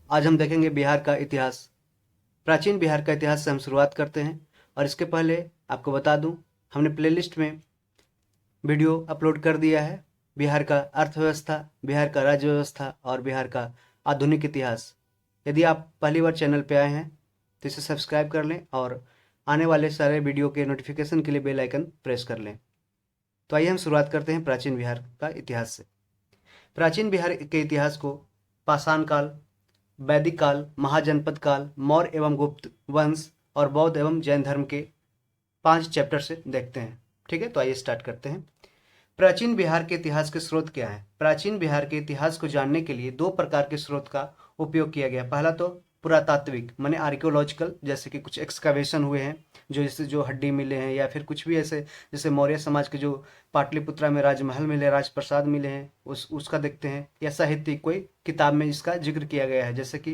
आज हम देखेंगे बिहार का इतिहास। प्राचीन बिहार का इतिहास से हम शुरुआत करते हैं। और इसके पहले आपको बता दूं, हमने प्लेलिस्ट में वीडियो अपलोड कर दिया है। बिहार का अर्थव्यवस्था, बिहार का राज्य व्यवस्था और बिहार का आधुनिक इतिहास। यदि आप पहली बार चैनल पे आए हैं तो इसे सब्सक्राइब कर लें और आने वाले सारे वीडियो के नोटिफिकेशन के लिए बेल आइकन प्रेस कर लें। तो आइए हम शुरुआत करते हैं प्राचीन बिहार का इतिहास से। प्राचीन बिहार के इतिहास को पाषाण काल, वैदिक काल, महाजनपद काल, मौर्य एवं गुप्त वंश और बौद्ध एवं जैन धर्म के 5 चैप्टर से देखते हैं। ठीक है, तो आइए स्टार्ट करते हैं। प्राचीन बिहार के इतिहास के स्रोत क्या हैं? प्राचीन बिहार के इतिहास को जानने के लिए 2 प्रकार के स्रोत का उपयोग किया गया। पहला तो पुरातात्विक माने आर्कियोलॉजिकल, जैसे कि कुछ एक्सकवेशन हुए हैं, जैसे जो हड्डी मिले हैं, या फिर कुछ भी ऐसे, जैसे मौर्य समाज के जो पाटलिपुत्रा में राजमहल मिले, राजप्रसाद मिले हैं, उसका देखते हैं। या साहित्यिक कोई किताब में इसका जिक्र किया गया है, जैसे कि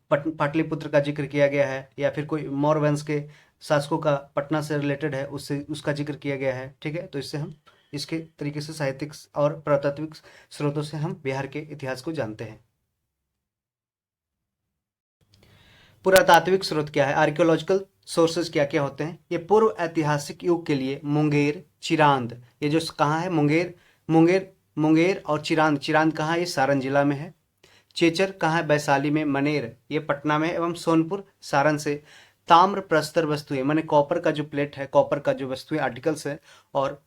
पाटलिपुत्र का जिक्र किया गया है, या फिर कोई मौर्य वंश के शासकों का पटना से रिलेटेड है, उससे उसका जिक्र किया गया है। ठीक है, तो इससे हम इसके तरीके से साहित्यिक और पुरातात्विक स्रोतों से हम बिहार के इतिहास को जानते हैं। पुरातात्विक स्रोत क्या है? आर्कियोलॉजिकल सोर्सेज क्या क्या होते हैं? ये पूर्व ऐतिहासिक युग के लिए मुंगेर, चिरांद, ये जो कहाँ है, मुंगेर मुंगेर मुंगेर और चिरांद। चिरांद कहाँ है? ये सारण जिला में है। चेचर कहाँ है? वैशाली में। मनेर ये पटना में, एवं सोनपुर सारण से ताम्र प्रस्तर वस्तुएं, माने कॉपर का जो प्लेट है, कॉपर का जो वस्तुएं आर्टिकल्स है, और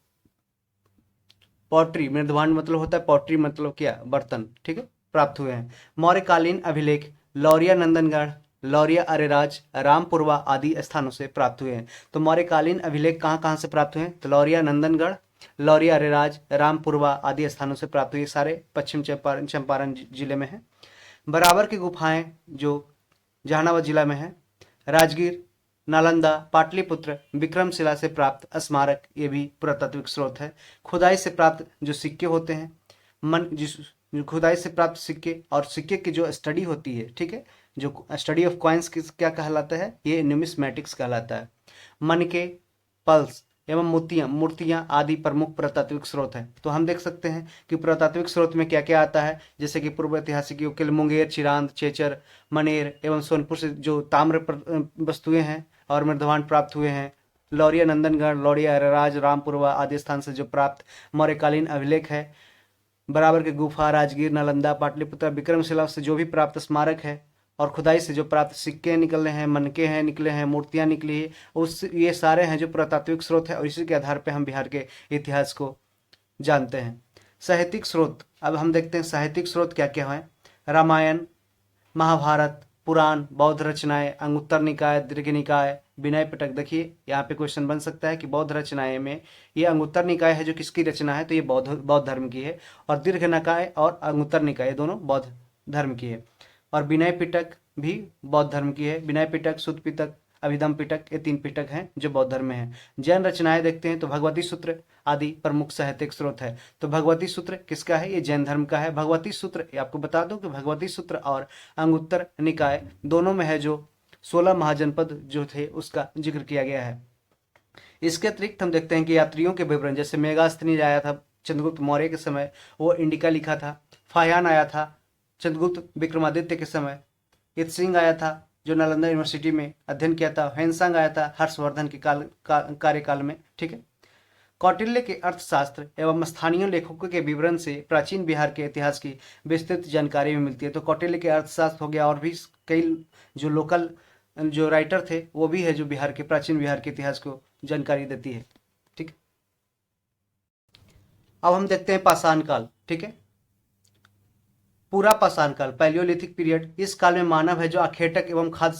पॉटरी, मृदवान मतलब होता है, पॉटरी मतलब क्या, बर्तन, ठीक है, प्राप्त हुए हैं। मौर्यकालीन अभिलेख लौरिया नंदनगढ़, लौरिया अरेराज, रामपुरवा आदि स्थानों से प्राप्त हुए हैं। तो मौर्यकालीन अभिलेख कहाँ कहाँ से प्राप्त हुए हैं? तो लौरिया नंदनगढ़, लौरिया अरेराज, रामपुरवा आदि स्थानों से प्राप्त हुए। सारे पश्चिम चंपारण जिले में है। बराबर की गुफाएं जो जहानाबाद जिला में है। राजगीर, नालंदा, पाटलिपुत्र, विक्रमशिला से प्राप्त स्मारक, ये भी पुरातात्विक स्रोत है। खुदाई से प्राप्त जो सिक्के होते हैं, मन जिस खुदाई से प्राप्त सिक्के, और सिक्के की जो स्टडी होती है, ठीक है, जो स्टडी ऑफ कॉइन्स क्या कहलाता है? ये न्यूमिस्मेटिक्स कहलाता है। मन के पल्स एवं मूर्तियां मूर्तियां आदि प्रमुख पुरातात्विक स्रोत हैं। तो हम देख सकते हैं कि पुरातात्विक स्रोत में क्या क्या आता है, जैसे कि पूर्व ऐतिहासिक युग के लिए मुंगेर, चिरांद, चेचर, मनेर एवं सोनपुर से जो ताम्र वस्तुएं हैं और मृदवान प्राप्त हुए हैं। लौरिया नंदनगढ़, लौरिया अरेराज, रामपुरवा आदि स्थान से जो प्राप्त मौर्यकालीन अभिलेख है। बराबर के गुफा, राजगीर, नालंदा, पाटलिपुत्र, विक्रमशिला से जो भी प्राप्त स्मारक है, और खुदाई से जो प्राप्त सिक्के निकले हैं, मनके हैं निकले हैं, मूर्तियां निकली है, उस ये सारे हैं जो पुरातात्विक स्रोत है, और इसी के आधार पर हम बिहार के इतिहास को जानते हैं। साहित्यिक स्रोत, अब हम देखते हैं साहित्यिक स्रोत क्या क्या है। रामायण, महाभारत, पुराण, बौद्ध रचनाएं, अंगुत्तर निकाय, दीर्घ निकाय, विनय पिटक। देखिए यहाँ पे क्वेश्चन बन सकता है कि बौद्ध रचनाएं में ये अंगुत्तर निकाय है जो किसकी रचना है? तो ये बौद्ध धर्म की है। और दीर्घ निकाय और अंगुत्तर निकाय ये दोनों बौद्ध धर्म की है। और विनय पिटक भी बौद्ध धर्म की है। विनय पिटक, सुत्त पिटक, अभिधम पिटक, ये 3 पिटक हैं जो बौद्ध धर्म में हैं। जैन रचनाएं देखते हैं तो भगवती सूत्र आदि प्रमुख साहित्यिक स्रोत है। तो भगवती सूत्र किसका है? ये जैन धर्म का है। भगवती सूत्र, ये आपको बता दूं कि भगवती सूत्र और अंगुत्तर निकाय दोनों में है जो 16 महाजनपद जो थे उसका जिक्र किया गया है। इसके अतिरिक्त हम देखते हैं कि यात्रियों के विवरण, जैसे मेगास्थनीज आया था चंद्रगुप्त मौर्य के समय, वो इंडिका लिखा था। फाहियान आया था चंद्रगुप्त विक्रमादित्य के समय। सिंह आया था जो नालंदा यूनिवर्सिटी में अध्ययन किया था। हेनसांग आया था हर्षवर्धन के कार्यकाल में। ठीक है। कौटिल्य के अर्थशास्त्र एवं स्थानीय लेखकों के विवरण से प्राचीन बिहार के इतिहास की विस्तृत जानकारी भी मिलती है। तो कौटिल्य के अर्थशास्त्र हो गया, और भी कई जो लोकल जो राइटर थे वो भी है जो बिहार के प्राचीन बिहार के इतिहास को जानकारी देती है। ठीक। अब हम देखते हैं पाषाण काल। ठीक है, पूरा पाषाण काल, पैलियोलिथिक पीरियड। इस काल में मानव है जो अखेटक एवं खाद्य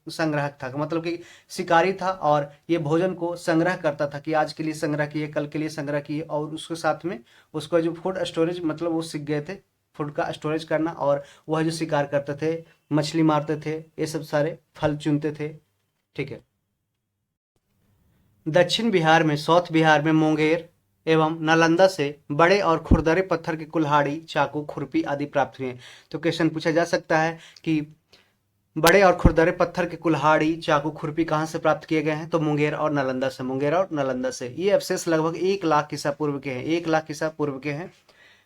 संग्रहक था, मतलब कि शिकारी था, और ये भोजन को संग्रह करता था कि आज के लिए संग्रह किए, कल के लिए संग्रह किए, और उसके साथ में उसका जो फूड स्टोरेज, मतलब वो सीख गए थे फूड का स्टोरेज करना, और वह जो शिकार करते थे, मछली मारते थे, ये सब सारे फल चुनते थे। ठीक है। दक्षिण बिहार में, साउथ बिहार में मुंगेर एवं नालंदा से बड़े और खुरदरे पत्थर की कुल्हाड़ी, चाकू, खुरपी आदि प्राप्त हुए। तो क्वेश्चन पूछा जा सकता है कि बड़े और खुरदरे पत्थर की कुल्हाड़ी, चाकू, खुरपी कहाँ से प्राप्त किए गए हैं? तो मुंगेर और नालंदा से। मुंगेर और नालंदा से। ये अवशेष लगभग 1 लाख ईसा पूर्व के हैं। 1 लाख ईसा पूर्व के हैं।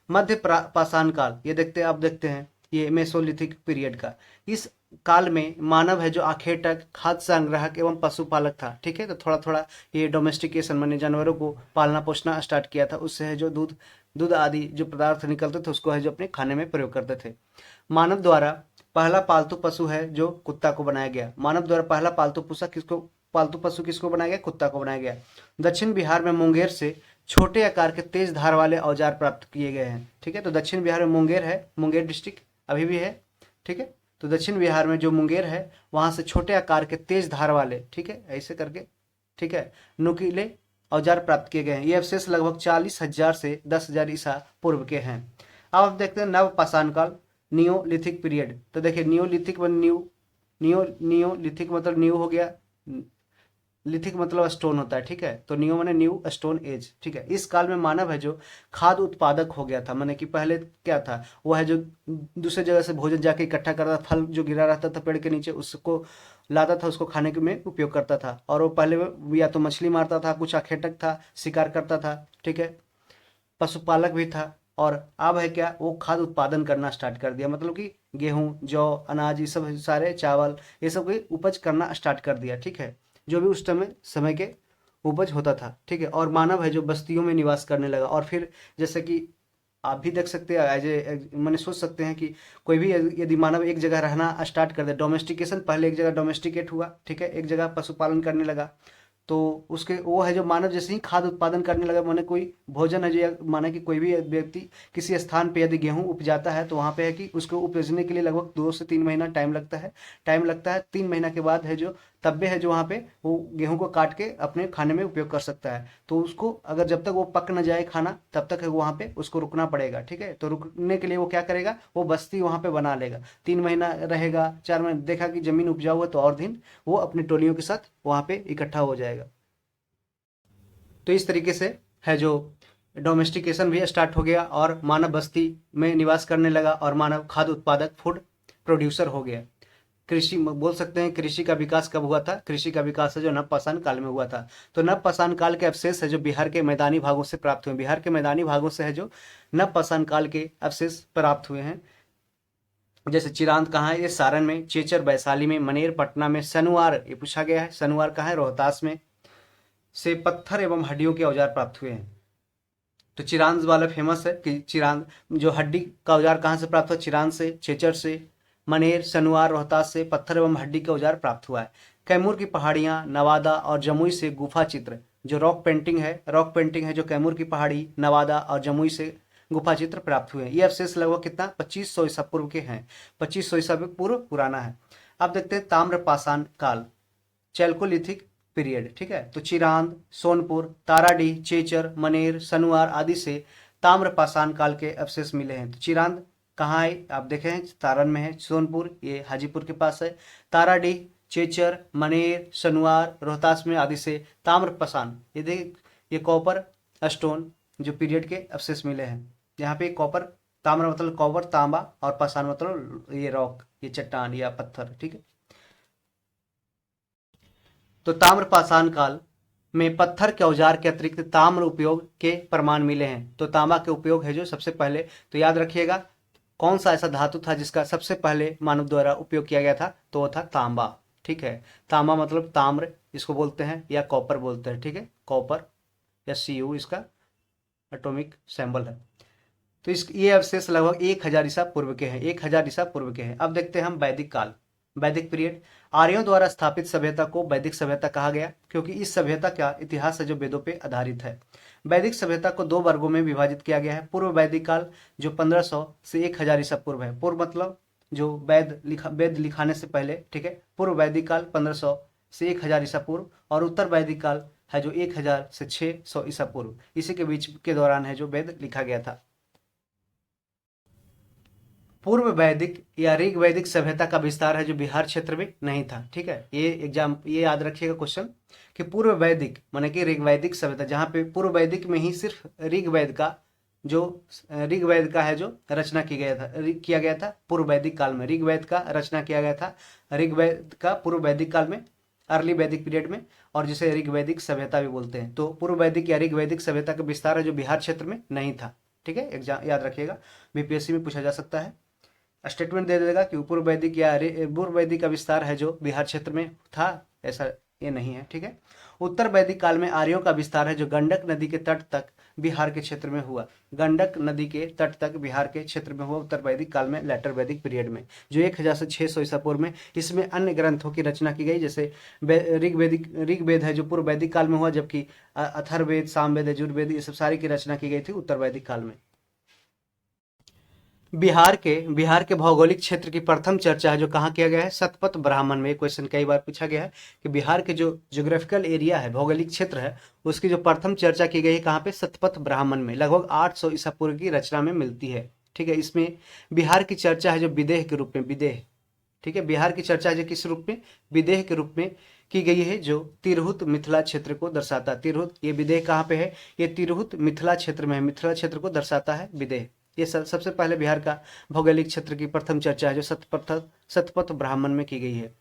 मध्य पाषाण काल, ये देखते हैं, अब देखते हैं ये मेसोलिथिक पीरियड का। इस काल में मानव है जो आखेटक, खाद्य संग्राहक एवं पशुपालक था। ठीक है, तो थोड़ा थोड़ा ये डोमेस्टिकेशन माने जानवरों को पालना पोसना स्टार्ट किया था। उससे है जो दूध दूध आदि जो पदार्थ निकलते थे उसको है जो अपने खाने में प्रयोग करते थे। मानव द्वारा पहला पालतू पशु है जो कुत्ता को बनाया गया। मानव द्वारा पहला पालतू पशु किसको बनाया गया? कुत्ता को बनाया गया। दक्षिण बिहार में मुंगेर से छोटे आकार के तेज धार वाले औजार प्राप्त किए गए हैं। ठीक है, तो दक्षिण बिहार में मुंगेर है, मुंगेर डिस्ट्रिक्ट अभी भी है। ठीक है, तो दक्षिण बिहार में जो मुंगेर है वहां से छोटे आकार के तेज धार वाले, ठीक है, ऐसे करके, ठीक है, नुकीले औजार प्राप्त किए गए हैं। ये अवशेष लगभग 40,000 से 10,000 ईसा पूर्व के हैं। अब आप देखते हैं नव पाषाण काल, नियोलिथिक पीरियड। तो देखिए नियोलिथिक नियोलिथिक मतलब न्यू हो गया, लिथिक मतलब स्टोन होता है। ठीक है, तो न्यू माने न्यू, स्टोन एज। ठीक है, इस काल में मानव है जो खाद्य उत्पादक हो गया था। माने कि पहले क्या था, वो है जो दूसरे जगह से भोजन जाके इकट्ठा करता था, फल जो गिरा रहता था पेड़ के नीचे उसको लाता था, उसको खाने के में उपयोग करता था। और वो पहले या तो मछली मारता था, कुछ आखेटक था, शिकार करता था। ठीक है, पशुपालक भी था। और अब है क्या, वो खाद्य उत्पादन करना स्टार्ट कर दिया, मतलब कि गेहूं, जौ, अनाज, ये सब सारे चावल, ये सब की उपज करना स्टार्ट कर दिया। ठीक है, जो भी उस समय के उपज होता था। ठीक है, और मानव है जो बस्तियों में निवास करने लगा। और फिर जैसे कि आप भी देख सकते हैं, मैंने सोच सकते हैं कि कोई भी यदि मानव एक जगह रहना स्टार्ट कर दे, डोमेस्टिकेशन, पहले एक जगह डोमेस्टिकेट हुआ। ठीक है, एक जगह पशुपालन करने लगा, तो उसके वो है जो मानव जैसे ही खाद्य उत्पादन करने लगा, माने कोई भोजन है जो, या माने कि कोई भी व्यक्ति किसी स्थान पे यदि गेहूं उपजाता है तो वहां पे है कि उसको उपजने के लिए लगभग 2 से 3 महीना टाइम लगता है। 3 महीना के बाद है जो तब्बे है जो वहां पे वो गेहूं को काट के अपने खाने में उपयोग कर सकता है। तो उसको अगर जब तक वो पक न जाए खाना तब तक है वहां पे उसको रुकना पड़ेगा। ठीक है, तो रुकने के लिए वो क्या करेगा, वो बस्ती वहां पे बना लेगा, 3 महीना रहेगा, 4 महीने देखा कि जमीन उपजाऊ है तो और दिन वो अपनी टोलियों के साथ वहां पे इकट्ठा हो जाएगा। तो इस तरीके से है जो डोमेस्टिकेशन भी स्टार्ट हो गया और मानव बस्ती में निवास करने लगा और मानव खाद्य उत्पादक, फूड प्रोड्यूसर हो गया। कृषि बोल सकते हैं, कृषि का विकास कब हुआ था? कृषि का विकास है जो नवपाषाण काल में हुआ था। तो नवपाषाण काल के अवशेष है जो बिहार के मैदानी भागों से प्राप्त हुए। बिहार के मैदानी भागों से है जो नवपाषाण काल के अवशेष प्राप्त हुए हैं। जैसे चिरांद कहाँ है? ये सारण में, चेचर वैशाली में, मनेर पटना में, सनुआर ये पूछा गया है, सनुआर कहाँ है? रोहतास में से पत्थर एवं हड्डियों के औजार प्राप्त हुए हैं। तो चिरांद वाला फेमस है कि चिरांद जो हड्डी का औजार कहाँ से प्राप्त हुआ? चिरांद से, चेचर से, मनेर, सनुआर, रोहतास से पत्थर एवं हड्डी का औजार प्राप्त हुआ है। कैमूर की पहाड़ियां, नवादा और जमुई से गुफा चित्र, जो रॉक पेंटिंग है जो कैमूर की पहाड़ी, नवादा और जमुई से गुफा चित्र प्राप्त हुए हैं। ये अवशेष लगभग कितना? 2500 ईसा पूर्व के हैं। 2500 ईसा पूर्व पुराना है। अब देखते हैं ताम्रपाषाण काल, चैल्कोलिथिक पीरियड। ठीक है, तो चिरांद, सोनपुर, ताराडीह, चेचर, मनेर, सनुआर आदि से ताम्रपाषाण काल के अवशेष मिले हैं। तो चिरांद कहाँ है? आप देखें सारण में है, सोनपुर ये हाजीपुर के पास है, ताराडीह, चेचर, मनेर, सनुआर, रोहतास में आदि से ताम्रपाषाण, ये देख ये कॉपर स्टोन जो पीरियड के अवशेष मिले हैं। यहाँ पे कॉपर, ताम्र मतलब कॉपर, तांबा, और पाषाण मतलब ये रॉक, ये चट्टान या पत्थर। ठीक है, तो ताम्रपाषाण काल में पत्थर के औजार के अतिरिक्त ताम्र उपयोग के प्रमाण मिले हैं। तो तांबा के उपयोग है जो सबसे पहले, तो याद रखिएगा कौन सा ऐसा धातु था जिसका सबसे पहले मानव द्वारा उपयोग किया गया था? तो वो था तांबा। ठीक है, तांबा मतलब ताम्र इसको बोलते हैं या कॉपर बोलते हैं। ठीक है, कॉपर या Cu इसका एटॉमिक सिंबल है। तो इस ये अवशेष लगभग 1000 ईसा पूर्व के हैं। 1000 ईसा पूर्व के हैं। अब देखते हैं हम वैदिक काल, वैदिक पीरियड। आर्यों द्वारा स्थापित सभ्यता को वैदिक सभ्यता कहा गया क्योंकि इस सभ्यता का इतिहास है जो वेदों पे आधारित है। वैदिक सभ्यता को 2 वर्गों में विभाजित किया गया है। पूर्व वैदिक काल जो 1500 से 1000 ईसा पूर्व है। पूर्व मतलब जो वेद लिखाने से पहले। ठीक है, पूर्व वैदिक काल 1500 से 1000 ईसा पूर्व, और उत्तर वैदिक काल है जो 1000 से 600 ईसा पूर्व। इसी के बीच के दौरान है जो वेद लिखा गया था। पूर्व वैदिक या ऋग वैदिक सभ्यता का विस्तार है जो बिहार क्षेत्र में नहीं था। ठीक है, ये याद रखिएगा क्वेश्चन कि पूर्व वैदिक माने कि ऋग वैदिक सभ्यता, जहाँ पे पूर्व वैदिक में ही सिर्फ ऋग्वेद का है जो रचना किया गया था पूर्व वैदिक काल में। ऋग्वेद का रचना किया गया था ऋग्वेद का पूर्व वैदिक काल में, अर्ली वैदिक पीरियड में, और जिसे ऋग वैदिक सभ्यता भी बोलते हैं। तो पूर्व वैदिक या ऋग वैदिक सभ्यता का विस्तार है जो बिहार क्षेत्र में नहीं था। ठीक है, एग्जाम याद रखिएगा, बीपीएससी में पूछा जा सकता है। स्टेटमेंट दे देगा कि पूर्व वैदिक या पूर्व वैदिक का विस्तार है जो बिहार क्षेत्र में था, ऐसा ये नहीं है, ठीक है। उत्तर वैदिक काल में आर्यों का विस्तार है जो गंडक नदी के तट तक बिहार के क्षेत्र में हुआ। गंडक नदी के तट तक बिहार के क्षेत्र में हुआ उत्तर वैदिक काल में, लेटर वैदिक पीरियड में, जो 1000 से 600 ईसा पूर्व में। इसमें अन्य ग्रंथों की रचना की गई, जैसे ऋग्वेद है जो पूर्व वैदिक काल में हुआ, जबकि अथर्ववेद, सामवेद, यजुर्वेद, ये सब सारी की रचना की गई थी उत्तर वैदिक काल में। बिहार के भौगोलिक क्षेत्र की प्रथम चर्चा है जो कहाँ किया गया है, शतपथ ब्राह्मण में। क्वेश्चन कई बार पूछा गया है कि बिहार के जो ज्योग्राफिकल एरिया है, भौगोलिक क्षेत्र है, उसकी जो प्रथम चर्चा की गई है कहाँ पे, शतपथ ब्राह्मण में, लगभग 800 ईसा पूर्व की रचना में मिलती है, ठीक है। इसमें बिहार की चर्चा है जो विदेह के रूप में, विदेह, ठीक है, बिहार की चर्चा है जो किस रूप में, विदेह के रूप में की गई है, जो तिरहुत मिथिला क्षेत्र को दर्शाता है। तिरहुत, ये विदेह कहाँ पे है, ये तिरहुत मिथिला क्षेत्र में है, मिथिला क्षेत्र को दर्शाता है विदेह। ये सबसे पहले बिहार का भौगोलिक क्षेत्र की प्रथम चर्चा है जो शतपथ ब्राह्मण में की गई है।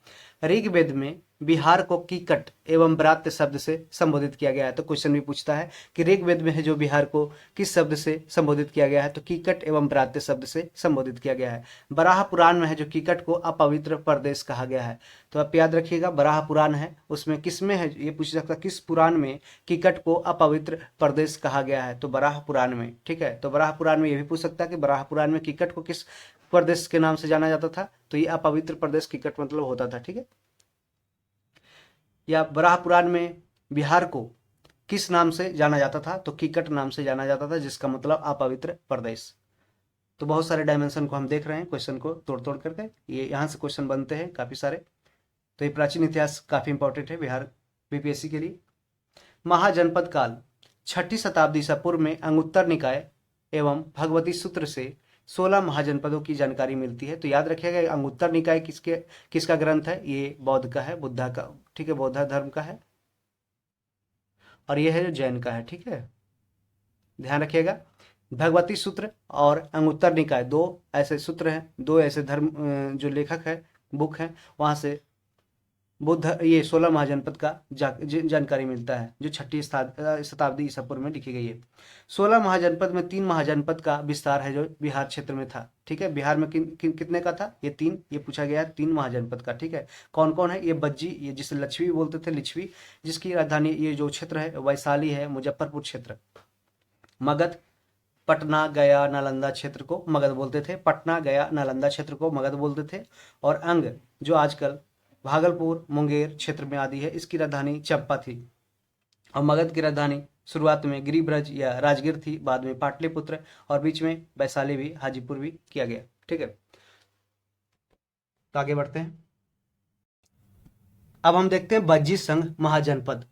ऋग्वेद में बिहार को कीकट एवं ब्रात्य शब्द से संबोधित किया गया है। तो क्वेश्चन भी पूछता है कि ऋग्वेद में है जो बिहार को किस शब्द से संबोधित किया गया है, तो कीकट एवं ब्रात्य शब्द से संबोधित किया गया है। बराह पुराण में है जो कीकट को अपवित्र प्रदेश कहा गया है। तो आप याद रखिएगा, बराह पुराण है, उसमें किस में है, ये पूछ सकता किस पुराण में कीकट को अपवित्र प्रदेश कहा गया है, तो बराह पुराण में, ठीक है। तो बराह पुराण में ये भी पूछ सकता है कि बराह पुराण में कीकट को किस प्रदेश के नाम से जाना जाता था, तो ये अपवित्र प्रदेश कीकट मतलब होता था, ठीक है। या बराह पुराण में बिहार को किस नाम से जाना जाता था, तो कीकट नाम से जाना जाता था, जिसका मतलब अपवित्र प्रदेश। तो बहुत सारे डायमेंशन को हम देख रहे हैं क्वेश्चन को तोड़ तोड़ करके, ये यहाँ से क्वेश्चन बनते हैं काफी सारे। तो ये प्राचीन इतिहास काफी इंपॉर्टेंट है बिहार बीपीएससी के लिए। महाजनपद काल 6ठी शताब्दी ईसा पूर्व में अंगुत्तर निकाय एवं भगवती सूत्र से 16 महाजनपदों की जानकारी मिलती है। तो याद रखिएगा, अंगुत्तर निकाय किसका ग्रंथ है, ये बौद्ध का है, बुद्धा का, ठीक है, बौद्ध धर्म का है, और ये है जो जैन का है, ठीक है, ध्यान रखिएगा। भगवती सूत्र और अंगुत्तर निकाय दो ऐसे सूत्र हैं, दो ऐसे धर्म जो लेखक है, बुक है, वहां से बुद्ध ये 16 महाजनपद का जानकारी मिलता है जो 6ठी शताब्दी ईसा पूर्व में लिखी गई है। 16 महाजनपद में 3 महाजनपद का विस्तार है जो बिहार क्षेत्र में था, ठीक है। बिहार में कितने का था, ये 3, ये पूछा गया है 3 महाजनपद का, ठीक है। कौन कौन है, ये बज्जी, ये जिसे लक्ष्मी बोलते थे, लिच्छवी, जिसकी राजधानी ये जो क्षेत्र है वैशाली है, मुजफ्फरपुर क्षेत्र। मगध, पटना, गया, नालंदा क्षेत्र को मगध बोलते थे, पटना, गया, नालंदा क्षेत्र को मगध बोलते थे। और अंग जो आजकल भागलपुर, मुंगेर क्षेत्र में आदि है, इसकी राजधानी चंपा थी। और मगध की राजधानी शुरुआत में गिरिब्रज या राजगीर थी, बाद में पाटलिपुत्र, और बीच में वैशाली भी, हाजीपुर भी किया गया, ठीक है। तो आगे बढ़ते हैं। अब हम देखते हैं बज्जी संघ महाजनपद।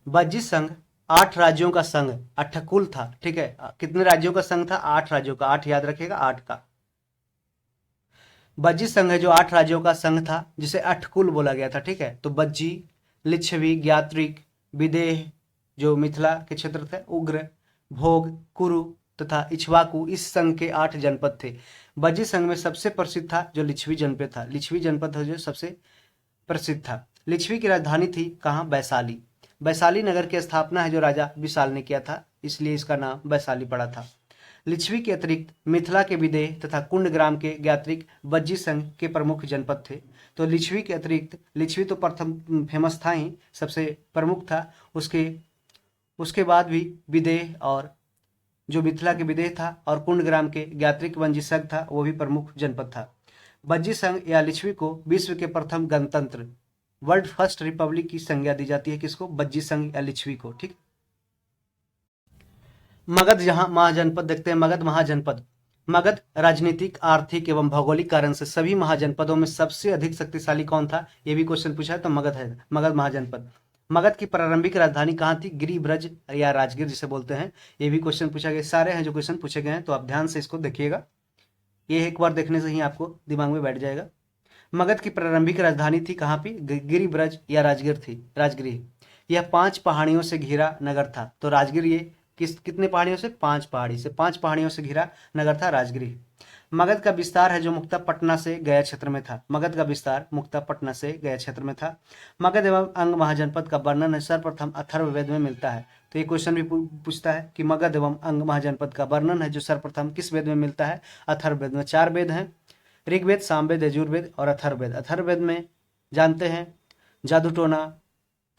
बज्जी संघ 8 राज्यों का संघ, अठकुल था, ठीक है। कितने राज्यों का संघ था, 8 राज्यों का, 8 याद रखिएगा, 8 का बज्जी संघ है जो 8 राज्यों का संघ था, जिसे अठकुल बोला गया था, ठीक है। तो बज्जी, लिच्छवी, ज्ञात्रिक, विदेह जो मिथिला के क्षेत्र थे, उग्र, भोग, कुरु तथा इक्ष्वाकु, इस संघ के 8 जनपद थे। बज्जी संघ में सबसे प्रसिद्ध था जो लिच्छवी जनपद था, लिच्छवी जनपद जो सबसे प्रसिद्ध था। लिच्छवी की राजधानी थी कहाँ, वैशाली। वैशाली नगर की स्थापना है जो राजा विशाल ने किया था, इसलिए इसका नाम वैशाली पड़ा था। लिच्छवी के अतिरिक्त मिथिला के विदेह तथा कुंडग्राम के ज्ञात्रिक बज्जी संघ के प्रमुख जनपद थे। तो लिच्छवी के अतिरिक्त, लिच्छवी तो प्रथम फेमस था ही, सबसे प्रमुख था, उसके बाद भी विदेह और जो मिथिला के विदेह था और कुंडग्राम के ज्ञात्रिक बज्जी संघ था, वो भी प्रमुख जनपद था। बज्जी संघ या लिच्छवी को विश्व के प्रथम गणतंत्र, वर्ल्ड फर्स्ट रिपब्लिक की संज्ञा दी जाती है, किसको, बज्जी संघ या लिच्छवी को, ठीक। मगध जहां महाजनपद देखते हैं, मगध महाजनपद। मगध राजनीतिक, आर्थिक एवं भौगोलिक कारण से सभी महाजनपदों में सबसे अधिक शक्तिशाली कौन था, ये भी क्वेश्चन पूछा है, तो मगध है, मगध महाजनपद। मगध की प्रारंभिक राजधानी कहाँ थी, गिरिब्रज या राजगीर जिसे बोलते हैं, ये भी क्वेश्चन पूछा गया। सारे हैं जो क्वेश्चन पूछे गए हैं, तो आप ध्यान से इसको देखिएगा, ये एक बार देखने से ही आपको दिमाग में बैठ जाएगा। मगध की प्रारंभिक राजधानी थी कहाँ पे, गिरिब्रज या राजगीर थी, राजगृह। यह 5 पहाड़ियों से घिरा नगर था। तो राजगीर ये कितने पहाड़ियों से, 5 पहाड़ियों से घिरा नगर था राजगृह। मगध का विस्तार है जो मुक्ता पटना से गया क्षेत्र में था, मगध का विस्तार मुक्ता पटना से गया क्षेत्र में था। मगध एवं अंग महाजनपद का वर्णन सर्वप्रथम अथर्ववेद में मिलता है। तो ये क्वेश्चन भी पूछता है कि मगध एवं अंग महाजनपद का वर्णन है जो सर्वप्रथम किस वेद में मिलता है, अथर्ववेद में। 4 वेद हैं, ऋग्वेद, सामवेद, यजुर्वेद और अथर्ववेद। अथर्ववेद में जानते हैं जादू टोना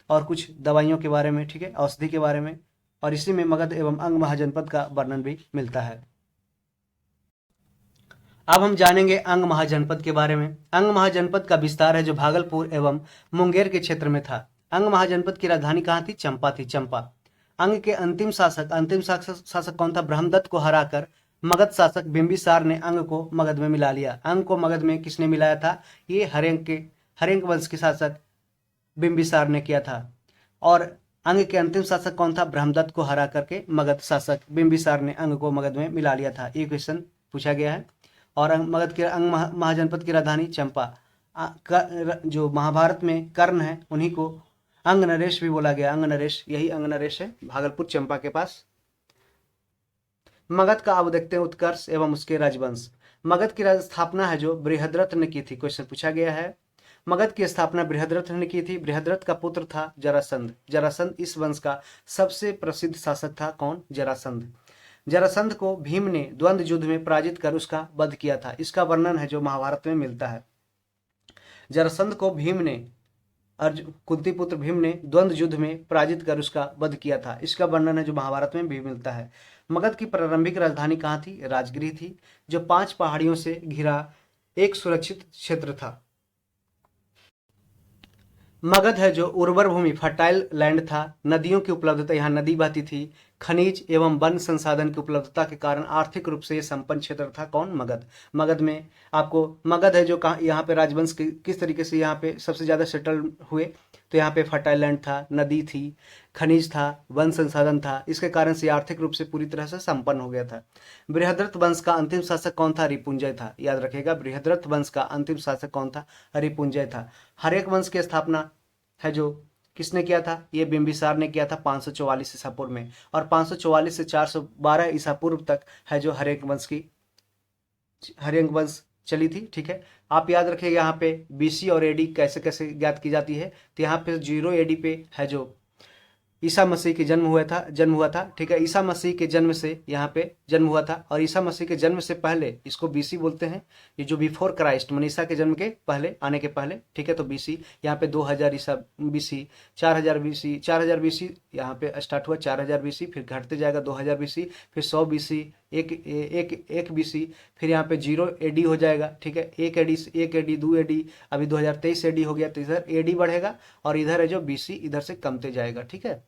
और कुछ दवाइयों के बारे में, ठीक है, औषधि के बारे में, और इसी में मगध एवं अंग महाजनपद का वर्णन भी मिलता है। अब हम जानेंगे अंग महाजनपद के बारे में। अंग महाजनपद का विस्तार है जो भागलपुर एवं मुंगेर के क्षेत्र में था। अंग महाजनपद की राजधानी कहाँ थी? चंपा थी, चंपा। अंग के अंतिम शासक कौन था? ब्रह्मदत्त को हराकर मगध शासक बिंबिसार ने अंग को मगध में मिला लिया। अंग को मगध में किसने मिलाया था? ये हर्यंक वंश के शासक बिंबिसार ने किया था। और अंग के अंतिम शासक कौन था? ब्रह्मदत्त को हरा करके मगध शासक बिंबिसार ने अंग को मगध में मिला लिया था। ये क्वेश्चन पूछा गया है। और मगध के अंग महाजनपद की राजधानी चंपा। जो महाभारत में कर्ण है उन्हीं को अंग नरेश भी बोला गया। अंग नरेश, यही अंग नरेश है, भागलपुर चंपा के पास। मगध का अब देखते हैं उत्कर्ष एवं उसके राजवंश। मगध की स्थापना है जो बृहद्रथ ने की थी। क्वेश्चन पूछा गया है। मगध की स्थापना बृहद्रथ ने की थी। बृहद्रथ का पुत्र था जरासंध। जरासंध इस वंश का सबसे प्रसिद्ध शासक था। कौन? जरासंध। जरासंध को भीम ने द्वंद्व युद्ध में पराजित कर उसका वध किया था। इसका वर्णन है जो महाभारत में मिलता है। जरासंध को भीम ने, कुंती पुत्र भीम ने द्वंद्व युद्ध में पराजित कर उसका वध किया था। इसका वर्णन है जो महाभारत में भी मिलता है। मगध की प्रारंभिक राजधानी कहाँ थी? राजगृह थी, जो 5 पहाड़ियों से घिरा एक सुरक्षित क्षेत्र था। मगध है जो उर्वर भूमि, फर्टाइल लैंड था। नदियों की उपलब्धता, यहाँ नदी बहती थी। खनिज एवं वन संसाधन की उपलब्धता के कारण आर्थिक रूप से ये संपन्न क्षेत्र था। कौन? मगध। मगध में आपको मगध है जो कहाँ, यहाँ पे राजवंश किस तरीके से यहाँ पे सबसे ज्यादा सेटल हुए, तो यहाँ पे फर्टाइल लैंड था, नदी थी, खनिज था, वन संसाधन था। इसके कारण से आर्थिक रूप से पूरी तरह से संपन्न हो गया था। बृहद्रथ वंश का अंतिम शासक कौन था? रिपुंजय था। याद रखिएगा, बृहद्रथ वंश का अंतिम शासक कौन था? रिपुंजय था। हर्यक वंश की स्थापना है जो किसने किया था? ये बिंबिसार ने किया था 544 ईसा पूर्व में। और 544 से 412 ईसा पूर्व तक है जो हर्यक वंश चली थी। ठीक है, आप याद रखिएगा यहाँ पे बीसी और एडी कैसे कैसे ज्ञात की जाती है। तो यहाँ पे 0 एडी पे है जो ईसा मसीह के जन्म हुआ था। ठीक है, ईसा मसीह के जन्म से यहाँ पे जन्म हुआ था। और ईसा मसीह के जन्म से पहले इसको बीसी बोलते हैं। ये जो बिफोर क्राइस्ट, मनीषा के जन्म के पहले, आने के पहले, ठीक है, तो बीसी यहाँ पे 2000 ईसा बीसी, 4000 बीसी यहाँ पे स्टार्ट हुआ, 4000 बीसी, फिर घटते जाएगा 2000 बीसी, फिर 100 बीसी, एक बीसी, फिर यहाँ पे 0 एडी हो जाएगा। ठीक है, 1 एडी 2 एडी, अभी 2023 एडी हो गया, तो इधर एडी बढ़ेगा और इधर है जो बीसी इधर से कमते जाएगा। ठीक है,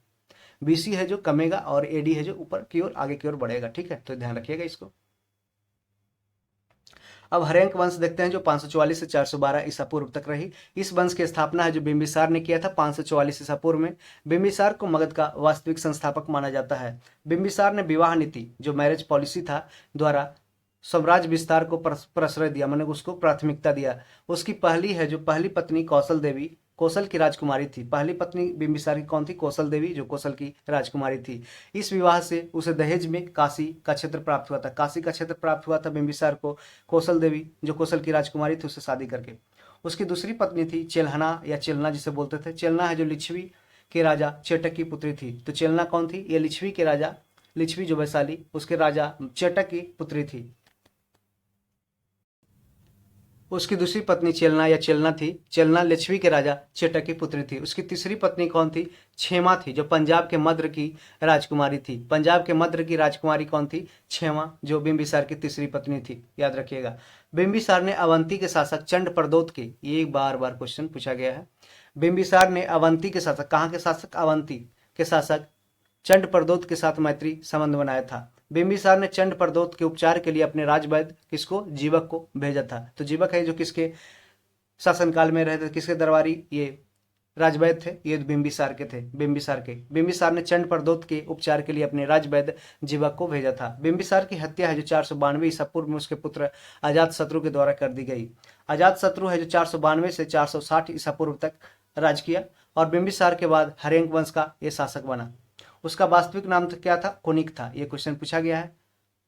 बीसी है जो कमेगा और एडी है जो ऊपर की ओर आगे की ओर बढ़ेगा। ठीक है, तो ध्यान रखिएगा इसको। अब हर्यंक वंश देखते हैं जो 544 से 412 ईसा पूर्व तक रही। इस वंश की स्थापना है जो बिंबिसार ने किया था 544 ईसा पूर्व में। बिंबिसार को मगध का वास्तविक संस्थापक माना जाता है। बिंबिसार ने विवाह नीति, जो मैरिज पॉलिसी था, द्वारा स्वराज्य विस्तार को प्रश्रय दिया, मैंने उसको प्राथमिकता दिया। उसकी पहली पत्नी कौशल देवी, कौशल की राजकुमारी थी। पहली पत्नी बिंबिसार की कौन थी? कौशल देवी, जो कौशल की राजकुमारी थी। इस विवाह से उसे दहेज में काशी का क्षेत्र प्राप्त हुआ था। काशी का क्षेत्र प्राप्त हुआ था बिंबिसार को, कौशल देवी जो कौशल की राजकुमारी थी उससे शादी करके। उसकी दूसरी पत्नी थी चेलहना या चेलना जिसे बोलते थे। चेलना है जो लिच्छवी के राजा चेटक की पुत्री थी। तो चेलना कौन थी? ये लिच्छवी के राजा, लिच्छवी जो वैशाली, उसके राजा चेटक की पुत्री थी। उसकी दूसरी पत्नी चेलना थी। चेलना लिच्छवी के राजा चेटक की पुत्री थी। उसकी तीसरी पत्नी कौन थी? क्षेमा थी, जो पंजाब के मद्र की राजकुमारी थी। पंजाब के मद्र की राजकुमारी कौन थी? क्षेमा, जो बिंबिसार की तीसरी पत्नी थी। याद रखिएगा। बिंबिसार ने अवंती के शासक चंड प्रदोत के, ये बार बार क्वेश्चन पूछा गया है। बिंबिसार ने अवंती के शासक, कहाँ के शासक? अवंती के शासक चंड प्रदोत के साथ मैत्री संबंध बनाया था। बिंबिसार ने चंड प्रदोत के उपचार के लिए अपने राजवैद्य किसको? जीवक को भेजा था। तो जीवक है जो किसके शासनकाल में रहे थे? किसके दरबारी? ये राजवैद्य थे, ये बिंबिसार के थे। बिंबिसार ने चंड प्रदोत के उपचार के लिए अपने राजवैद्य जीवक को भेजा था। बिंबिसार की हत्या है जो 492 ईसा पूर्व में उसके पुत्र अजातशत्रु के द्वारा कर दी गई। अजातशत्रु है जो 492 से 460 ईसा पूर्व तक राज किया और बिंबिसार के बाद हर्यंक वंश का ये शासक बना। उसका वास्तविक नाम तो क्या था? कुनिक था। ये क्वेश्चन पूछा गया है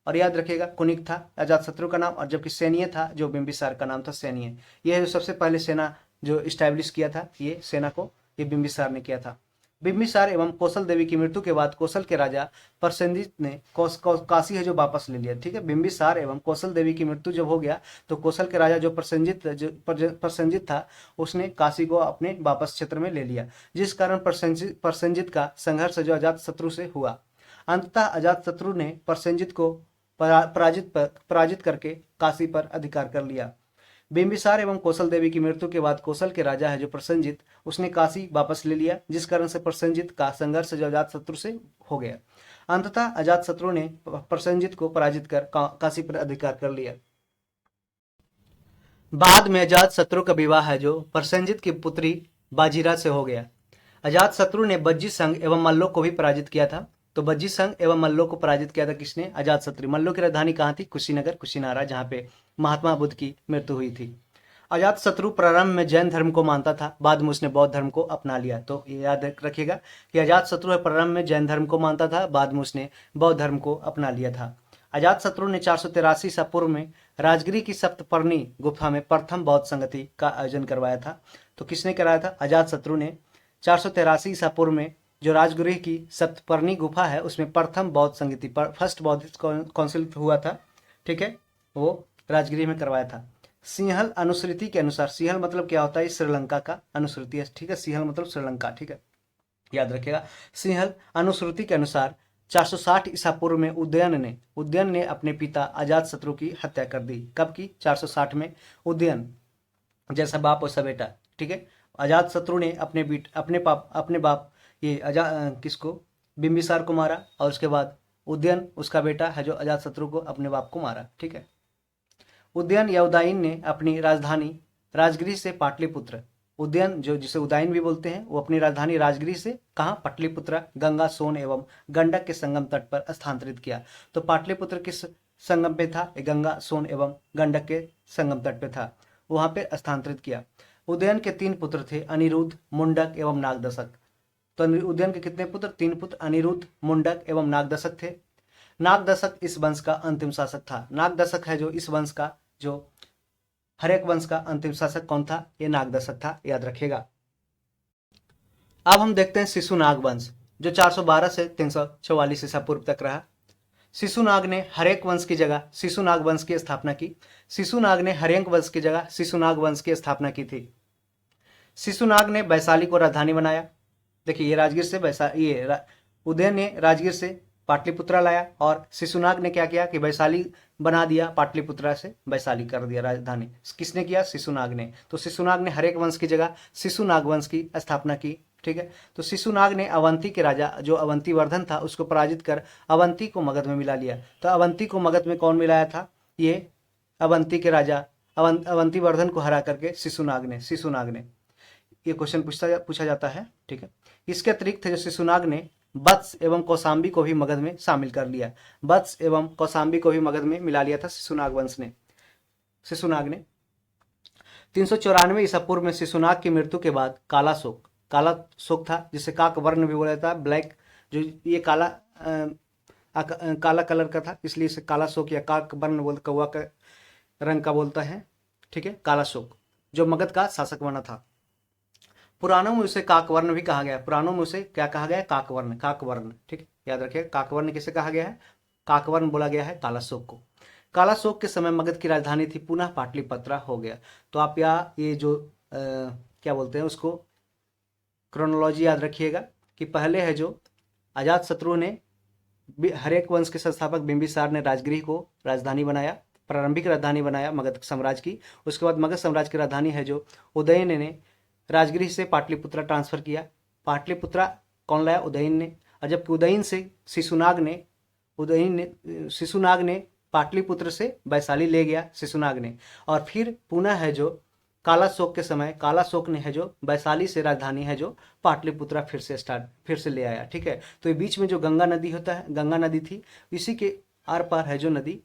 और याद रखिएगा, कुनिक था अजातशत्रु का नाम, और जबकि सैनिय था जो बिंबिसार का नाम था सैनिय। ये जो सबसे पहले सेना जो इस्टेब्लिश किया था, ये सेना को ये बिंबिसार ने किया था। बिंबिसार एवं कौशल देवी की मृत्यु के बाद कौशल के राजा प्रसेनजित ने काशी है जो वापस ले लिया। ठीक है, बिंबिसार एवं कौशल देवी की मृत्यु जब हो गया तो कौशल के राजा जो प्रसेनजित था उसने काशी को अपने वापस क्षेत्र में ले लिया, जिस कारण प्रसेनजित का संघर्ष जो अजातशत्रु से हुआ। अंततः अजातशत्रु ने प्रसेनजित को पराजित करके काशी पर अधिकार कर लिया। बिंबिसार एवं कौशल देवी की मृत्यु के बाद कौशल के राजा है जो प्रसेनजित उसने काशी वापस ले लिया, जिस कारण से प्रसेनजित का संघर्ष जो अजातशत्रु से हो गया। अंततः अजातशत्रु ने प्रसेनजित को पराजित कर काशी पर अधिकार कर लिया। बाद में अजातशत्रु का विवाह है जो प्रसेनजित की पुत्री बाजीराज से हो गया। अजातशत्रु ने बज्जी संघ एवं मल्लों को भी पराजित किया था। तो बज्जी संघ एवं मल्लों को पराजित किया था किसने? अजातशत्रु। मल्लों की राजधानी कहाँ थी? कुशीनगर, कुशीनारा, जहाँ पे महात्मा बुद्ध की मृत्यु हुई थी। अजातशत्रु प्रारंभ में जैन धर्म को मानता था, बाद में उसने बौद्ध धर्म को अपना लिया। तो याद रखिएगा कि अजातशत्रु प्रारंभ में जैन धर्म को मानता था, बाद में उसने बौद्ध धर्म को अपना लिया था। अजातशत्रु ने 483 ईसा पूर्व में राजगिरी की सप्तपर्णी गुफा में प्रथम बौद्ध संगति का आयोजन करवाया था। तो किसने कराया था? अजातशत्रु ने 483 ईसा पूर्व में जो राजगिरी की सप्तपर्णी गुफा है उसमें प्रथम बौद्ध संगति फर्स्ट बौद्धिस्ट काउंसिल हुआ था। ठीक है, वो राजगिरी में करवाया था। सिंहल अनुश्रुति के अनुसार, सिंहल मतलब क्या होता है? श्रीलंका का अनुश्रुति है। ठीक है, सिंहल मतलब श्रीलंका। ठीक है, याद रखिएगा। सिंहल अनुश्रुति के अनुसार 460 ईसा पूर्व में उदयन ने अपने पिता अजातशत्रु की हत्या कर दी। कब की? 460 में। उदयन जैसा बाप वैसा बेटा। ठीक है, अजातशत्रु ने अपने बाप ये किसको? बिंबिसार को मारा, और उसके बाद उदयन उसका बेटा है जो अजातशत्रु को अपने बाप को मारा। ठीक है, उदयन या उदयन ने अपनी राजधानी राजगिरी से पाटलिपुत्र, उदयन जो जिसे उदयन भी बोलते हैं, वो अपनी राजधानी राजगिरी से कहाँ? पाटलिपुत्र, गंगा, सोन एवं गंडक के संगम तट पर स्थानांतरित किया। तो पाटलिपुत्र किस संगम पे था? गंगा, सोन एवं गंडक के संगम तट पे था, वहां पे स्थानांतरित किया। उदयन के 3 पुत्र थे, अनिरुद्ध, मुंडक एवं नागदशक। तो उदयन के कितने पुत्र? 3 पुत्र, अनिरुद्ध, मुंडक एवं नागदशक थे। नागदशक इस वंश का अंतिम शासक था। नागदशक है जो इस वंश का, जो हरेक वंश का अंतिम शासक कौन था? ये नागदशक था, याद रखिएगा। अब हम देखते हैं शिशुनाग वंश, जो 412 से 344 ईसा पूर्व तक रहा। शिशुनाग ने हरेक वंश की जगह शिशुनाग वंश की स्थापना की। शिशुनाग ने हरेक वंश की जगह शिशुनाग वंश की स्थापना की थी। शिशुनाग ने वैशाली को राजधानी बनाया। देखिए, ये राजगीर से उदयन ने राजगीर से पाटलिपुत्रा लाया, और शिशुनाग ने क्या किया कि वैशाली बना दिया, पाटलिपुत्रा से वैशाली कर दिया राजधानी। किसने किया? शिशुनाग ने। तो शिशुनाग ने हरेक वंश की जगह शिशुनाग वंश की स्थापना की। ठीक है, तो शिशुनाग ने अवंती के राजा जो अवंतीवर्धन था उसको पराजित कर अवंती को मगध में मिला लिया। तो अवंती को मगध में कौन मिलाया था? ये अवंती के राजा अवंतीवर्धन को हरा करके शिशुनाग ने। ये क्वेश्चन पूछा जाता है। ठीक है, इसके अतिरिक्त जो शिशुनाग ने वत्स एवं कौशाम्बी को भी मगध में शामिल कर लिया। वत्स एवं कौशाम्बी को भी मगध में मिला लिया था शिशुनाग ने 394 ईसा पूर्व में शिशुनाग की मृत्यु के बाद काला शोक था, जिसे काक वर्ण भी बोला जाता है। ब्लैक, जो ये काला कलर का था, इसलिए इसे काला शोक या काक वर्ण कौवा का रंग का बोलता है। ठीक है, काला शोक जो मगध का शासक बना था। पुराणों में उसे काकवर्ण भी कहा गया है। पुराणों में उसे क्या कहा गया है? काकवर्ण। ठीक है, याद रखिए, काकवर्ण किसे कहा गया है? काकवर्ण बोला गया है कालाशोक को। कालाशोक के समय मगध की राजधानी थी, पुनः पाटलिपुत्रा हो गया। तो आप ये जो क्या बोलते हैं उसको, क्रोनोलॉजी याद रखिएगा कि पहले है जो अजातशत्रु ने हरेक वंश के संस्थापक बिंबिसार ने राजगिरी को राजधानी बनाया, प्रारंभिक राजधानी बनाया मगध साम्राज्य की। उसके बाद मगध साम्राज्य की राजधानी है जो उदयन ने राजगिरी से पाटलिपुत्रा ट्रांसफर किया। पाटलिपुत्रा कौन लाया? उदयन ने। और जबकि उदयन से शिशुनाग ने पाटलिपुत्र से वैशाली ले गया शिशुनाग ने। और फिर पुनः है जो कालाशोक के समय कालाशोक ने है जो वैशाली से राजधानी है जो पाटलिपुत्रा फिर से ले आया। ठीक है, तो ये बीच में जो गंगा नदी थी, इसी के आर पार है जो नदी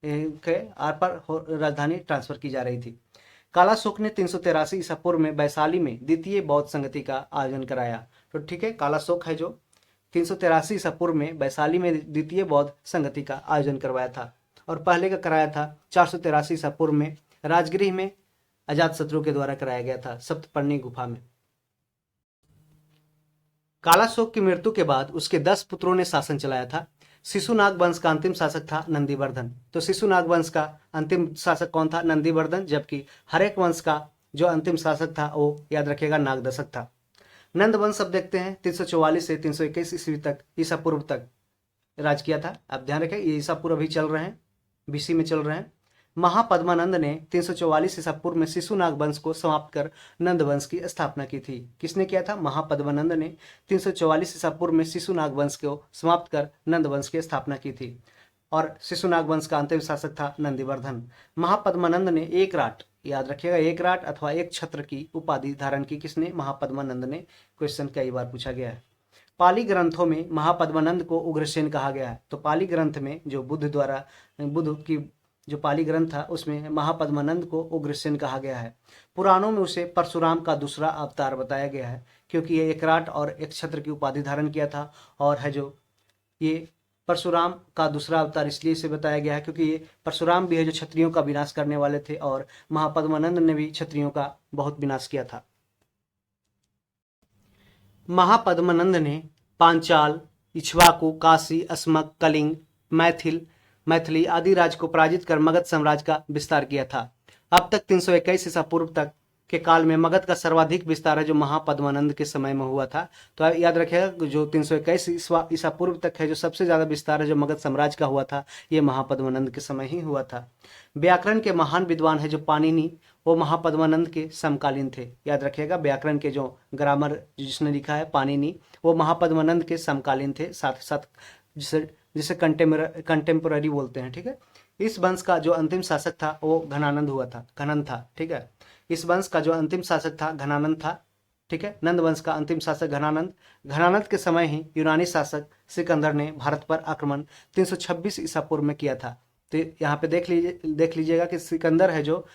के आर पार राजधानी ट्रांसफर की जा रही थी। कालाशोक ने 383 ईसा पूर्व में वैशाली में द्वितीय बौद्ध संगति का आयोजन कराया। तो ठीक है, कालाशोक है जो 383 ईसा पूर्व में वैशाली में द्वितीय बौद्ध संगति का आयोजन करवाया था, और पहले का कराया था 483 ईसा पूर्व में राजगिरी में अजातशत्रु के द्वारा कराया गया था, सप्तपर्णी गुफा में। कालाशोक की मृत्यु के बाद उसके 10 पुत्रों ने शासन चलाया था। शिशुनाग वंश का अंतिम शासक था नंदीवर्धन। तो शिशुनाग वंश का अंतिम शासक कौन था? नंदीवर्धन। जबकि हरेक वंश का जो अंतिम शासक था वो याद रखिएगा नागदशक था। नंद वंश अब देखते हैं 344 से 321 ईस्वी तक, ईसा पूर्व तक राज किया था। आप ध्यान रखें ये ईसा पूर्व अभी चल रहे हैं, बीसी में चल रहे हैं। महापद्मानंद ने 344 ईसा पूर्व में शिशुनाग वंश को समाप्त कर नंद वंश की स्थापना की थी। किसने किया था? महापद्मानंद ने 344 ईसा पूर्व में शिशुनाग वंश को समाप्त कर नंद वंश की स्थापना की थी। और शिशुनाग वंश का अंतिम शासक था नंदीवर्धन। महापद्मानंद ने एक राट, याद रखिएगा, एक राट अथवा एक छत्र की उपाधि धारण की। किसने? महापद्मानंद ने। क्वेश्चन कई बार पूछा गया है। पाली ग्रंथों में महापद्मानंद को उग्रसेन कहा गया है। तो पाली ग्रंथ में जो बुद्ध की जो पाली ग्रंथ था उसमें महापद्मानंद को उग्रसेन कहा गया है। पुराणों में उसे परशुराम का दूसरा अवतार बताया गया है, क्योंकि ये एक राट और एक छत्र की उपाधि धारण किया था। और है जो ये परशुराम का दूसरा अवतार इसलिए इसे बताया गया है क्योंकि ये परशुराम भी है जो क्षत्रियों का विनाश करने वाले थे, और महापद्मानंद ने भी क्षत्रियों का बहुत विनाश किया था। महापद्मानंद ने पांचाल, इक्ष्वाकु, काशी, अस्मक, कलिंग, मैथिली आदि राज्य को पराजित कर मगध साम्राज्य का विस्तार किया था। अब तक 321 ईसा पूर्व तक के काल में मगध का सर्वाधिक विस्तार है जो महापद्मानंद के समय में हुआ था। तो आप याद रखिएगा जो 321 ईसा पूर्व तक है जो सबसे ज्यादा विस्तार है जो मगध साम्राज्य का हुआ था, ये महापद्मानंद के समय ही हुआ था। व्याकरण के महान विद्वान है जो पाणिनि, वो महापद्मानंद के समकालीन थे। याद रखिएगा व्याकरण के जो ग्रामर जिसने लिखा है पाणिनि, वो महापद्मानंद के समकालीन थे, साथ ही साथ जिसे कंटेम्पोररी बोलते हैं। ठीक है। इस वंश का जो अंतिम शासक था वो घनानंद था। ठीक है। इस वंश का जो अंतिम शासक था घनानंद था। ठीक है। नंद वंश का अंतिम शासक घनानंद के समय ही यूनानी शासक सिकंदर ने भारत पर आक्रमण 326 ईसा पूर्व में किया था। तो यहाँ पे देख लीजिएगा कि सिकंदर है जो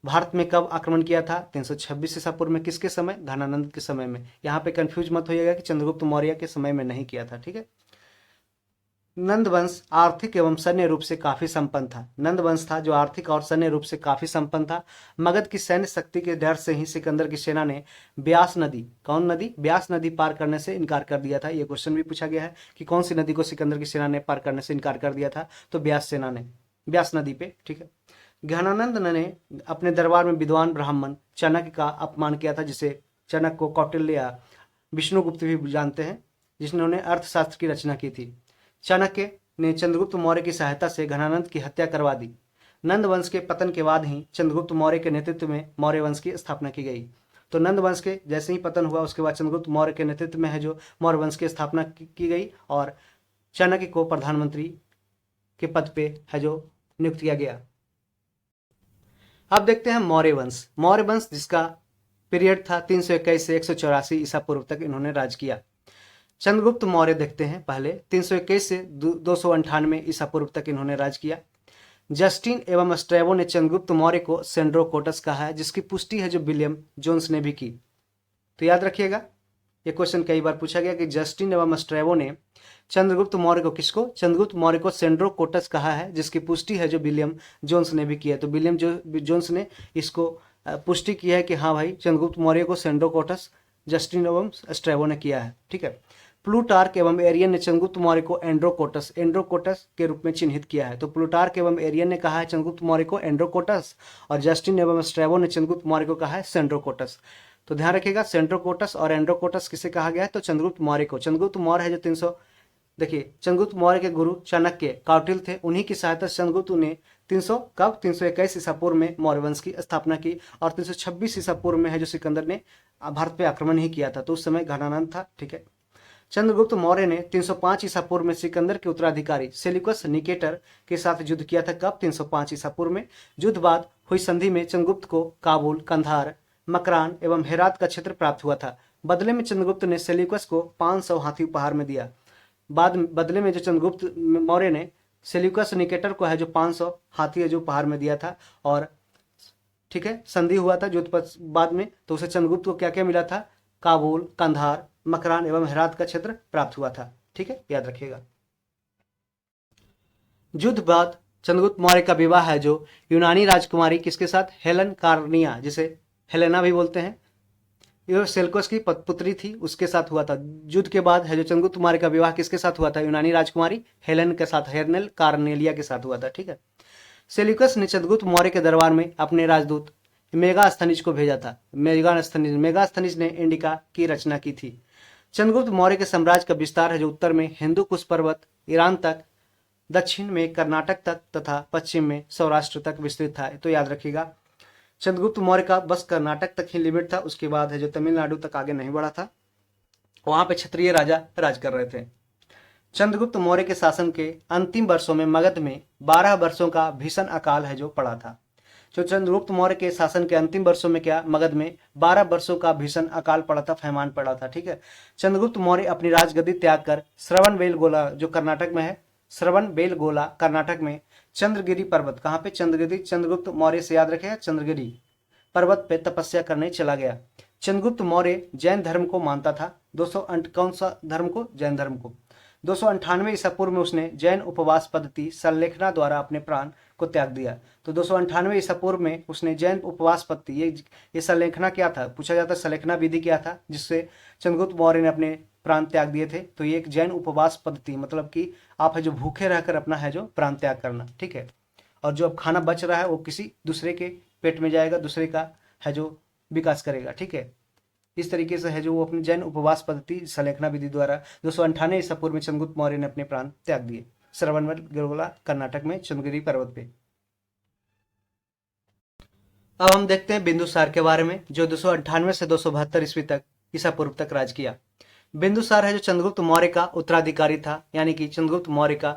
भारत में कब आक्रमण किया था? 326 ईसा पूर्व में। किसके समय? घनानंद के समय में। यहाँ पे कंफ्यूज मत होइएगा कि चंद्रगुप्त मौर्य के समय में नहीं किया था। ठीक है। नंद वंश आर्थिक एवं सैन्य रूप से काफी संपन्न था। नंद वंश था जो आर्थिक और सैन्य रूप से काफी संपन्न था। मगध की सैन्य शक्ति के डर से ही सिकंदर की सेना ने ब्यास नदी पार करने से इनकार कर दिया था। यह क्वेश्चन भी पूछा गया है कि कौन सी नदी को सिकंदर की सेना ने पार करने से इनकार कर दिया था? तो ब्यास नदी पे। ठीक है। घनानंद ने अपने दरबार में विद्वान ब्राह्मण चाणक्य का अपमान किया था, जिसे चाणक्य को कौटिल्य या विष्णुगुप्त भी जानते हैं, जिन्होंने अर्थशास्त्र की रचना की थी। चाणक्य ने चंद्रगुप्त मौर्य की सहायता से घनानंद की हत्या करवा दी। नंद वंश के पतन के बाद ही चंद्रगुप्त मौर्य के नेतृत्व में मौर्य वंश की स्थापना की गई। तो नंद वंश के जैसे ही पतन हुआ उसके बाद चंद्रगुप्त मौर्य के नेतृत्व में है जो मौर्य वंश की स्थापना की गई, और चाणक्य को प्रधानमंत्री के पद पे है जो नियुक्त किया गया। अब देखते हैं मौर्य वंश जिसका पीरियड था 321 से 184 ईसा पूर्व तक इन्होंने राज किया। चंद्रगुप्त मौर्य देखते हैं पहले 321 से 298 ईसा पूर्व तक इन्होंने राज किया। जस्टिन एवं स्ट्रैबो ने चंद्रगुप्त मौर्य को सेंड्रोकोटस कहा है, जिसकी पुष्टि है जो विलियम जोन्स ने भी की। तो याद रखिएगा ये क्वेश्चन कई बार पूछा गया कि जस्टिन एवं स्ट्रैबो ने चंद्रगुप्त मौर्य को सेंड्रोकोटस कहा है, जिसकी पुष्टि है जो विलियम जोन्स ने भी की है। तो विलियम जोन्स ने इसको पुष्टि की है कि हाँ भाई चंद्रगुप्त मौर्य को सेंड्रोकोटस जस्टिन एवं स्ट्रैबो ने किया है। ठीक है। प्लूटार्क एवं एरियन ने चंद्रगुप्त मौर्य को एंड्रोकोटस के रूप में चिन्हित किया है। तो प्लूटार्क एवं एरियन ने कहा है चंद्रगुप्त मौर्य को एंड्रोकोटस, और जस्टिन एवं स्ट्रैबो ने चंद्रगुप्त मौर्य को कहा है सेंड्रोकोटस। तो ध्यान रखिएगा सेंड्रोकोटस और एंड्रोकोटस किसे कहा गया है? तो चंद्रगुप्त मौर्य को। चंद्रगुप्त मौर्य है जो देखिए चंद्रगुप्त मौर्य के गुरु चाणक्य कौटिल्य थे, उन्हीं की सहायता से चंद्रगुप्त ने 321 ईसा पूर्व में मौर्य वंश की स्थापना की, और 326 ईसा पूर्व में है जो सिकंदर ने भारत पे आक्रमण ही किया था। तो उस समय घनानंद था। ठीक है। चंद्रगुप्त मौर्य ने 305 ईसा पूर्व में सिकंदर के उत्तराधिकारी सेल्यूकस निकेटर के साथ युद्ध किया था। कब? 305 ईसा पूर्व में। युद्ध बाद हुई संधि में चंद्रगुप्त को काबुल, कंधार, मकरान एवं हेरात का क्षेत्र प्राप्त हुआ था। बदले में चंद्रगुप्त ने सेल्यूकस को 500 हाथी उपहार में दिया। बदले में जो चंद्रगुप्त मौर्य ने सेल्यूकस निकेटर को है जो 500 हाथी है जो उपहार में दिया था, और ठीक है संधि हुआ था युद्ध बाद में, तो उसे चंद्रगुप्त को क्या क्या मिला था? काबुल, कंधार, मकरान एवं हेरात का क्षेत्र प्राप्त हुआ था। ठीक है, याद रखिएगा। युद्ध बाद चंद्रगुप्त मौर्य का विवाह है जो यूनानी राजकुमारी किसके साथ? हेलन कार्निया, जिसे हेलेना भी बोलते हैं, ये सेल्यूकस की पुत्री थी, उसके साथ हुआ था। युद्ध के बाद है जो चंद्रगुप्त मौर्य का विवाह किसके साथ हुआ था? यूनानी राजकुमारी हेलेन के साथ, हेरनेल कार्नेलिया के साथ हुआ था। ठीक है। सेल्यूकस ने चंद्रगुप्त मौर्य के दरबार में अपने राजदूत मेगास्थनीज को भेजा था। मेगास्थनीज ने इंडिका की रचना की थी। चंद्रगुप्त मौर्य के साम्राज्य का विस्तार है जो उत्तर में हिंदू कुश पर्वत, ईरान तक, दक्षिण में कर्नाटक तक तथा पश्चिम में सौराष्ट्र तक विस्तृत था। तो याद रखिएगा, चंद्रगुप्त मौर्य का बस कर्नाटक तक ही लिमिट था, उसके बाद है जो तमिलनाडु तक आगे नहीं बढ़ा था। वहां पे क्षत्रिय राजा राज कर रहे थे। चंद्रगुप्त मौर्य के शासन के अंतिम वर्षों में मगध में 12 वर्षों का भीषण अकाल है जो पड़ा था। जो चंद्रगुप्त मौर्य के शासन के अंतिम वर्षों में क्या मगध में 12 वर्षों का भीषण अकाल पड़ा था, फैमान पड़ा था। ठीक है। चंद्रगुप्त मौर्य अपनी राजगद्दी त्याग कर श्रवणबेलगोला जो कर्नाटक में है, श्रवणबेलगोला कर्नाटक में चंद्रगिरी पर्वत, कहाँ पे? चंद्रगिरी, चंद्रगुप्त मौर्य से याद रखेगा, चंद्रगिरी पर्वत पे तपस्या करने चला गया। चंद्रगुप्त मौर्य जैन धर्म को मानता था। कौन सा धर्म को? जैन धर्म को। 298 ईसा पूर्व में उसने जैन उपवास पद्धति संलेखना द्वारा अपने प्राण को त्याग दिया। तो 298 ईसा पूर्व में उसने जैन उपवास पद्धति, ये संलेखना क्या था? पूछा जाता है संलेखना विधि क्या था जिससे चंद्रगुप्त मौर्य ने अपने प्राण त्याग दिए थे? तो ये एक जैन उपवास पद्धति, मतलब कि आप है जो भूखे रहकर अपना है जो प्राण त्याग करना। ठीक है। और जो अब खाना बच रहा है वो किसी दूसरे के पेट में जाएगा, दूसरे का है जो विकास करेगा। ठीक है। इस तरीके से है जो वो अपनी जैन उपवास पद्धति संलेखना विधि द्वारा 298 ईसा पूर्व में चंद्रगुप्त मौर्य ने अपने प्राण त्याग दिए, श्रवणबेलगोला कर्नाटक में चंद्रगिरी पर्वत पे। अब हम देखते हैं बिंदुसार के बारे में, जो 298 से 272 ईस्वी तक ईसा पूर्व तक राज किया। बिंदुसार है जो चंद्रगुप्त मौर्य का उत्तराधिकारी था, यानी कि चंद्रगुप्त मौर्य का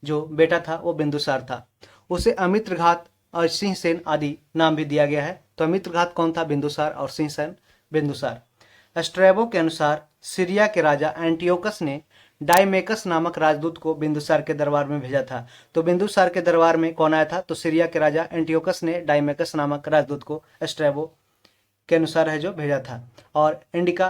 जो बेटा था वो बिंदुसार था। उसे अमित्रघात और सिंहसेन आदि नाम भी दिया गया है। तो अमित्रघात कौन था? बिंदुसार। और सिंहसेन बिंदुसार। स्ट्रैबो के अनुसार सीरिया के राजा एंटियोकस ने डाइमेकस नामक राजदूत को बिंदुसार के दरबार में भेजा था। तो बिंदुसार के दरबार में कौन आया था? तो सीरिया के राजा एंटियोकस ने डाइमेकस नामक राजदूत को स्ट्रैबो के अनुसार है जो भेजा था। और इंडिका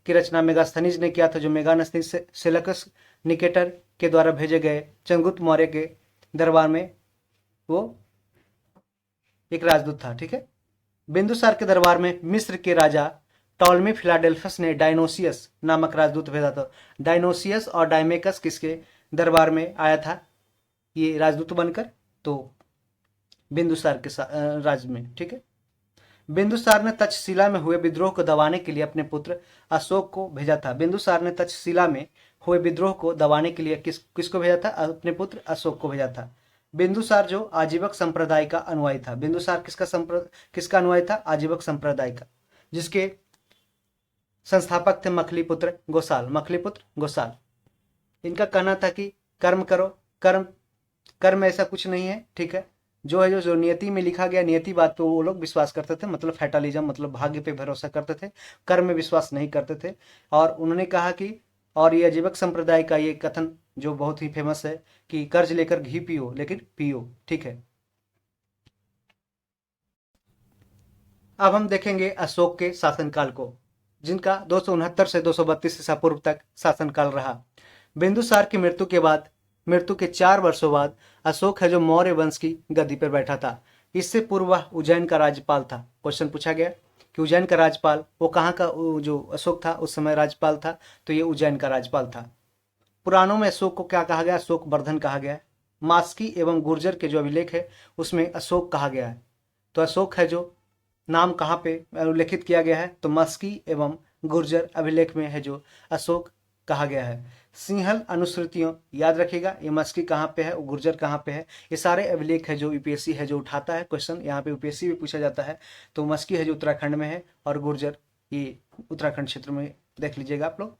की रचना मेगास्थनीज ने किया था, जो मेगास्थनीज से सेल्यूकस निकेटर के द्वारा भेजे गए चंद्रगुप्त मौर्य के दरबार में वो एक राजदूत था। ठीक है। बिंदुसार के दरबार में मिस्र के राजा टॉलमी फिलाडेल्फस ने डायनोसियस नामक राजदूत भेजा था। डायनोसियस और डायमेकस किसके दरबार में आया था ये राजदूत बनकर? तो बिंदुसार के राज्य में। ठीक है। बिंदुसार ने तक्षशिला में हुए विद्रोह को दबाने के लिए अपने पुत्र अशोक को भेजा था। बिंदुसार ने तक्षशिला में हुए विद्रोह को दबाने के लिए किसको भेजा था? अपने पुत्र अशोक को भेजा था। बिंदुसार जो आजीवक संप्रदाय का अनुयायी था। बिंदुसार किसका अनुयायी था? आजीवक संप्रदाय का, जिसके संस्थापक थे मखलीपुत्र गोसाल। मखलीपुत्र गोसाल, इनका कहना था कि कर्म करो, कर्म ऐसा कुछ नहीं है। ठीक है। जो है जो नियति में लिखा गया, नियति बात पे वो लोग विश्वास करते थे, मतलब फैटलिज्म, मतलब भाग्य पे भरोसा करते थे, कर्म में विश्वास नहीं करते थे। और उन्होंने कहा कि, और ये अजीवक संप्रदाय का ये कथन जो बहुत ही फेमस है कि कर्ज लेकर घी पियो लेकिन पियो। ठीक है। अब हम देखेंगे अशोक के शासनकाल को, जिनका 269 से 232 ईसा पूर्व तक शासनकाल रहा। बिंदुसार की मृत्यु के 4 वर्षों बाद अशोक है जो मौर्य वंश की गद्दी पर बैठा था। इससे पूर्व वह उज्जैन का राज्यपाल था। क्वेश्चन पूछा गया कि उज्जैन का राज्यपाल, वो कहाँ का जो अशोक था उस समय राज्यपाल था? तो ये उज्जैन का राज्यपाल था। पुराणों में अशोक को क्या कहा गया? अशोक वर्धन कहा गया है। मास्की एवं गुर्जर के जो अभिलेख है उसमें अशोक कहा गया है। तो अशोक है जो नाम कहाँ पे उल्लेखित किया गया है? तो मस्की एवं गुर्जर अभिलेख में है जो अशोक कहा गया है। सिंहल अनुश्रुतियों, याद रखिएगा, ये मस्की कहाँ पे है, गुर्जर कहाँ पे है, ये सारे अभिलेख है जो यूपीएससी है जो उठाता है क्वेश्चन, यहाँ पे यूपीएससी भी पूछा जाता है। तो मस्की है जो उत्तराखंड में है और गुर्जर ये उत्तराखंड क्षेत्र में, देख लीजिएगा आप लोग।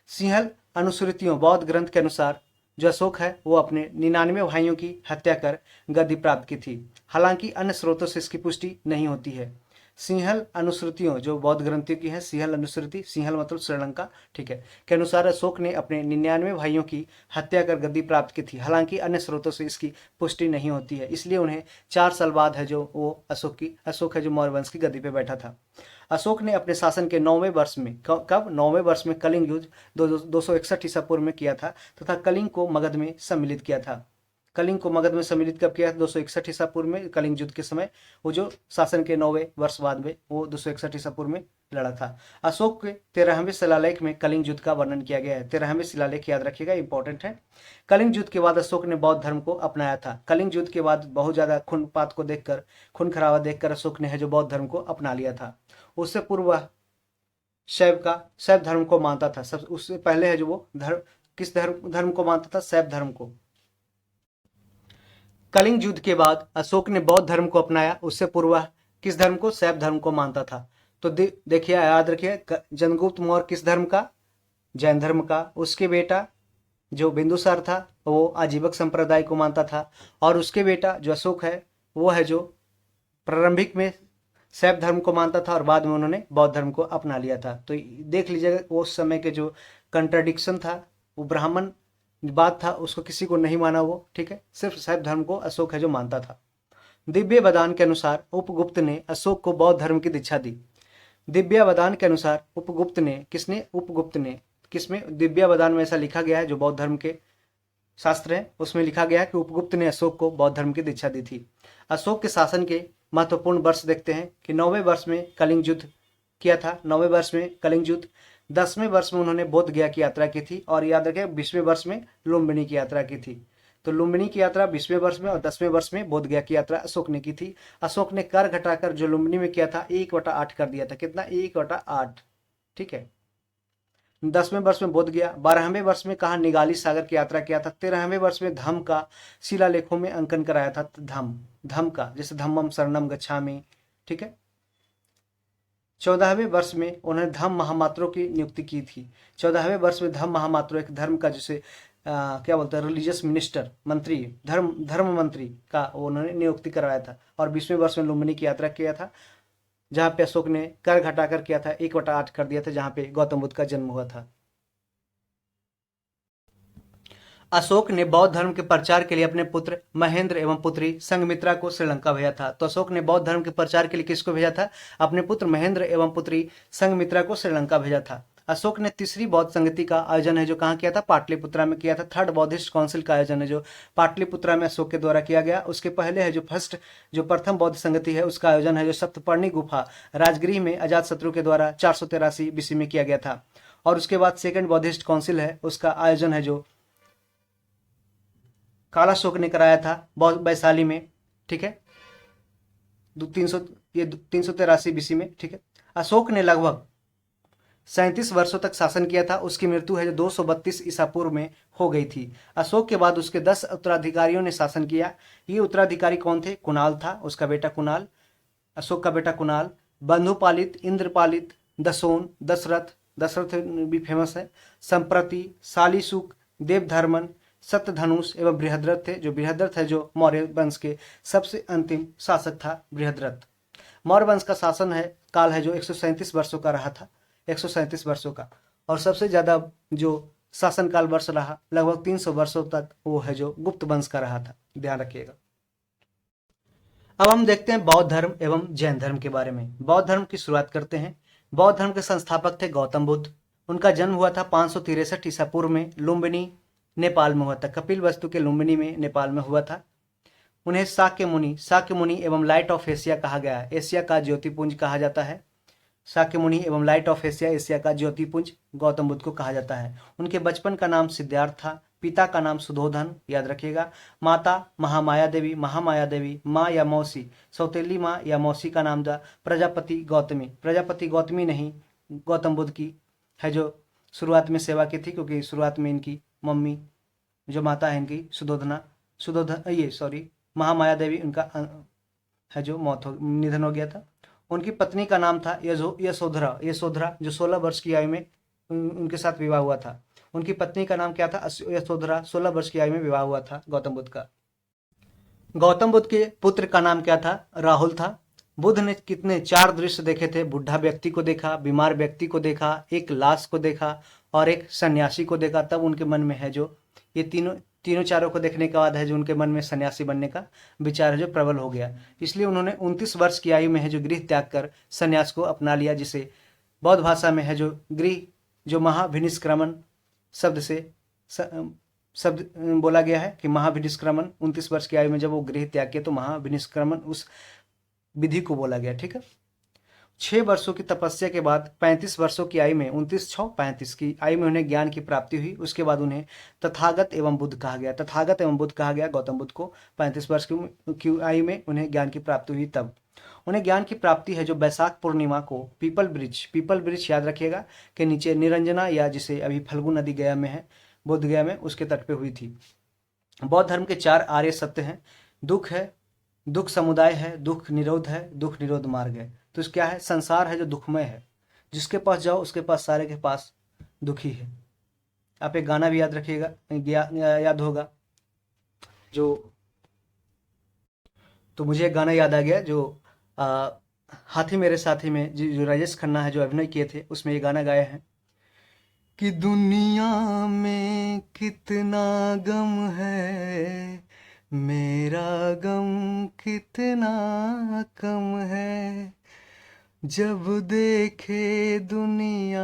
सिंहल अनुश्रुतियों बौद्ध ग्रंथ के अनुसार जो अशोक है वो अपने 99 भाइयों की हत्या कर गद्दी प्राप्त की थी। हालांकि अन्य स्रोतों से इसकी पुष्टि नहीं होती है। सिंहल अनुश्रुतियों जो बौद्ध ग्रंथियों की है, सिंहल अनुश्रुति, सिंहल मतलब श्रीलंका, ठीक है, के अनुसार अशोक ने अपने 99 भाइयों की हत्या कर गद्दी प्राप्त की थी। हालांकि अन्य स्रोतों से इसकी पुष्टि नहीं होती है, इसलिए उन्हें 4 साल बाद है जो वो अशोक है जो मौर्य वंश की गद्दी पे बैठा था। अशोक ने अपने शासन के 9वें वर्ष में, कब 9वें वर्ष में कलिंग युद्ध 261 ईसा पूर्व में किया था तथा कलिंग को मगध में सम्मिलित किया था। कलिंग को मगध में सम्मिलित कब किया? 261 ईसा पूर्व में, कलिंग युद्ध के समय। वो जो शासन के 9वें वर्ष बाद में वो 261 ईसा पूर्व में लड़ा था। अशोक के 13वें शिलालेख में कलिंग युद्ध का वर्णन किया गया है। 13वें शिलालेख याद रखिएगा, इंपॉर्टेंट है। कलिंग युद्ध के बाद अशोक ने बौद्ध धर्म को अपनाया था। कलिंग युद्ध के बाद बहुत ज्यादा खूनपात को देखकर, खून खराबा देखकर अशोक ने है जो बौद्ध धर्म को अपना लिया था। उससे पूर्व वह शैव धर्म को मानता था। सब उससे पहले है जो वो किस धर्म को मानता था? शैव धर्म को। कलिंग युद्ध के बाद अशोक ने बौद्ध धर्म को अपनाया। उससे पूर्व वह किस धर्म को? शैव धर्म को मानता था। तो देखिए, याद रखिए, चंद्रगुप्त मौर्य किस धर्म का? जैन धर्म का। उसके बेटा जो बिंदुसार था वो आजीवक संप्रदाय को मानता था, और उसके बेटा जो अशोक है वो है जो प्रारंभिक में शैव धर्म को मानता था और बाद में उन्होंने बौद्ध धर्म को अपना लिया था। तो देख लीजिएगा, उस समय के जो कंट्राडिक्शन था, वो ब्राह्मण बात था, उसको किसी को नहीं माना वो, ठीक है। सिर्फ शैव धर्म को अशोक है जो मानता था। दिव्य बदान के अनुसार उपगुप्त ने अशोक को बौद्ध धर्म की दीक्षा दी। दिव्य बदान के अनुसार उपगुप्त ने किसमें? दिव्य बदान में ऐसा लिखा गया है, जो बौद्ध धर्म के शास्त्र है उसमें लिखा गया है कि उपगुप्त ने अशोक को बौद्ध धर्म की दीक्षा दी थी। अशोक के शासन के महत्वपूर्ण वर्ष देखते हैं कि 9वें वर्ष में कलिंग युद्ध किया था। 9वें वर्ष में कलिंग युद्ध। 10वें वर्ष में उन्होंने बोध गया की यात्रा की थी, और याद रखें 20वें वर्ष में लुम्बिनी की यात्रा की थी। तो लुम्बिनी की यात्रा 20वें वर्ष में और 10वें वर्ष में बोध गया की यात्रा अशोक ने की थी। अशोक ने कर घटाकर जो लुम्बिनी में किया था 1/8 कर दिया था। कितना? 1/8, ठीक है। 10वें वर्ष में बोध गया। 12वें वर्ष में कहा निगाली सागर की यात्रा किया था। 13वें वर्ष में धम्म का शिलालेखों में अंकन कराया था। धम्म का, जैसे धम्मम शरणम गच्छामि, ठीक है। 14वें वर्ष में उन्होंने धम्म महामात्रों की नियुक्ति की थी। 14वें वर्ष में धम्म महामात्रों एक धर्म का, जैसे क्या बोलते हैं, रिलीजियस मिनिस्टर, मंत्री, धर्म मंत्री का उन्होंने नियुक्ति करवाया था। और 20वें वर्ष में लुम्बिनी की यात्रा किया था, जहाँ पे अशोक ने कर घटाकर किया था, 1/8 कर दिया था, जहाँ पे गौतम बुद्ध का जन्म हुआ था। अशोक ने बौद्ध धर्म के प्रचार के लिए अपने पुत्र महेंद्र एवं पुत्री संघमित्रा को श्रीलंका भेजा था। तो अशोक ने बौद्ध धर्म के प्रचार के लिए किसको भेजा था? अपने पुत्र महेंद्र एवं पुत्री संघमित्रा को श्रीलंका भेजा था। अशोक ने तीसरी बौद्ध संगति का आयोजन है जो कहाँ किया था? पाटलिपुत्रा में किया था। थर्ड बौद्धिस्ट काउंसिल का आयोजन है जो पाटलिपुत्रा में अशोक के द्वारा किया गया। उसके पहले है जो प्रथम बौद्ध संगति है उसका आयोजन है जो सप्तपर्णी गुफा राजगृह में अजातशत्रु के द्वारा 483 BC में किया गया था। और उसके बाद सेकंड बौद्धिस्ट काउंसिल है, उसका आयोजन है जो कालाशोक ने कराया था वैशाली में, ठीक है, 383 BC में, ठीक है। अशोक ने लगभग 37 वर्षों तक शासन किया था। उसकी मृत्यु है जो 232 ईसा पूर्व में हो गई थी। अशोक के बाद उसके 10 उत्तराधिकारियों ने शासन किया। ये उत्तराधिकारी कौन थे? कुणाल था, उसका बेटा कुणाल, अशोक का बेटा कुणाल, बंधुपालित, इंद्रपालित, दसोन, दशरथ भी फेमस है, संप्रति, शालीसुक, देवधर्मन, सत्यधनुष एवं बृहद्रथ थे। जो बृहद्रथ है जो मौर्य वंश के सबसे अंतिम शासक था बृहद्रथ। मौर्य वंश का शासन है काल है जो 137 वर्षों का रहा था, 137 वर्षों का। और सबसे ज्यादा जो शासनकाल वर्ष रहा लगभग 300 वर्षों तक वो है जो गुप्त वंश का रहा था, ध्यान रखिएगा। अब हम देखते हैं बौद्ध धर्म एवं जैन धर्म के बारे में। बौद्ध धर्म की शुरुआत करते हैं। बौद्ध धर्म के संस्थापक थे गौतम बुद्ध। उनका जन्म हुआ था 563 ईसा पूर्व में लुम्बिनी नेपाल में हुआ था। कपिलवस्तु के लुम्बिनी में नेपाल में हुआ था। उन्हें शाक्य मुनि एवं लाइट ऑफ एशिया कहा गया है। एशिया का ज्योतिपुंज कहा जाता है। शाक्य मुनि एवं लाइट ऑफ एशिया, एशिया का ज्योतिपुंज गौतम बुद्ध को कहा जाता है। उनके बचपन का नाम सिद्धार्थ था। पिता का नाम सुधोधन, याद रखिएगा। माता महामाया देवी, माँ या मौसी, सौतेली माँ या मौसी का नाम था प्रजापति गौतमी नहीं, गौतम बुद्ध की है जो शुरुआत में सेवा की थी, क्योंकि शुरुआत में इनकी मम्मी जो माता है इनकी महामाया देवी, उनका है जो निधन हो गया था। उनकी पत्नी का नाम था यशोधरा, जो 16 वर्ष की आयु में उनके साथ विवाह हुआ था। उनकी पत्नी का नाम क्या था? यशोधरा। 16 वर्ष की आयु में विवाह हुआ था गौतम बुद्ध का। गौतम बुद्ध के पुत्र का नाम क्या था? राहुल था। बुद्ध ने कितने 4 दृश्य देखे थे? बुढ़ा व्यक्ति को देखा, बीमार व्यक्ति को देखा, एक लाश को देखा और एक सन्यासी को देखा। तब उनके मन में है जो ये तीनों चारों को देखने के बाद है जो उनके मन में सन्यासी बनने का विचार है जो प्रबल हो गया। इसलिए उन्होंने 29 वर्ष की आयु में है जो गृह त्याग कर सन्यास को अपना लिया, जिसे बौद्ध भाषा में है जो गृह जो महाभिनिष्क्रमण शब्द से शब्द बोला गया है कि महाभिनिष्क्रमण 29 वर्ष की आयु में जब वो गृह त्याग किया तो महाभिनिष्क्रमण उस विधि को बोला गया, ठीक है। 6 वर्षों की तपस्या के बाद 35 वर्षों की आयु में 29 6 35 की आयु में उन्हें ज्ञान की प्राप्ति हुई। उसके बाद उन्हें तथागत एवं बुद्ध कहा गया। तथागत एवं बुद्ध कहा गया गौतम बुद्ध को 35 वर्ष की आयु में उन्हें ज्ञान की प्राप्ति हुई। तब उन्हें ज्ञान की प्राप्ति है जो बैसाख पूर्णिमा को पीपल ब्रिज याद रखिएगा के नीचे निरंजना, या जिसे अभी फल्गु नदी गया में है, बोध गया में, उसके तट पे हुई थी। बौद्ध धर्म के 4 आर्य सत्य हैं। दुख है, दुख समुदाय है, दुख निरोध है, दुख निरोध मार्ग है। तो क्या है? संसार है जो दुखमय है, जिसके पास जाओ उसके पास सारे के पास दुखी है। आप एक गाना भी याद रखिएगा, याद होगा जो, तो मुझे एक गाना याद आ गया जो हाथी मेरे साथी में जो राजेश खन्ना है जो अभिनय किए थे, उसमें ये गाना गाया है कि दुनिया में कितना गम है, मेरा गम कितना कम है, जब देखे दुनिया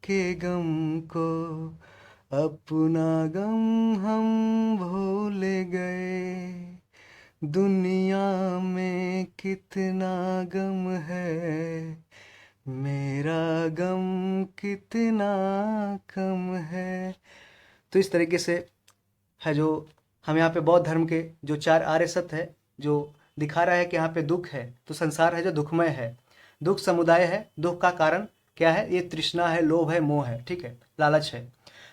के गम को, अपना गम हम भूल गए, दुनिया में कितना गम है, मेरा गम कितना कम है। तो इस तरीके से है जो हम यहाँ पे बौद्ध धर्म के जो 4 आर्य सत्य है जो दिखा रहा है कि यहाँ पे दुख है तो संसार है जो दुखमय है, दुख समुदाय है, दुख का कारण क्या है? ये तृष्णा है, लोभ है, मोह है, ठीक है, लालच है।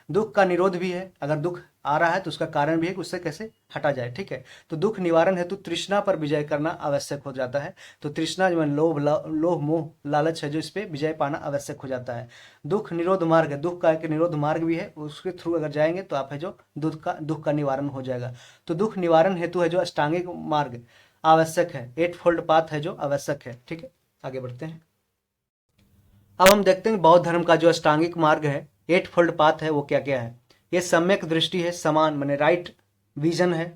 दुख का निरोध भी है, अगर दुख आ रहा है तो उसका कारण भी है कि उससे कैसे हटा जाए, ठीक है। तो दुख निवारण हेतु तृष्णा पर विजय करना आवश्यक हो जाता है। तो तृष्णा जो लोभ मोह लालच है जो इस पे विजय पाना आवश्यक हो जाता है। दुख निरोध मार्ग है, दुख का एक निरोध मार्ग भी है, उसके थ्रू अगर जाएंगे तो आप है जो दुख का निवारण हो जाएगा। तो दुख निवारण हेतु है जो अष्टांगिक मार्ग आवश्यक है, 8 फोल्ड पाथ है जो आवश्यक है, ठीक है। आगे बढ़ते हैं। अब हम देखते हैं बौद्ध धर्म का जो अष्टांगिक मार्ग है, 8 फोल्ड पाथ है, वो क्या क्या है। ये सम्यक दृष्टि है, समान माने राइट विजन है,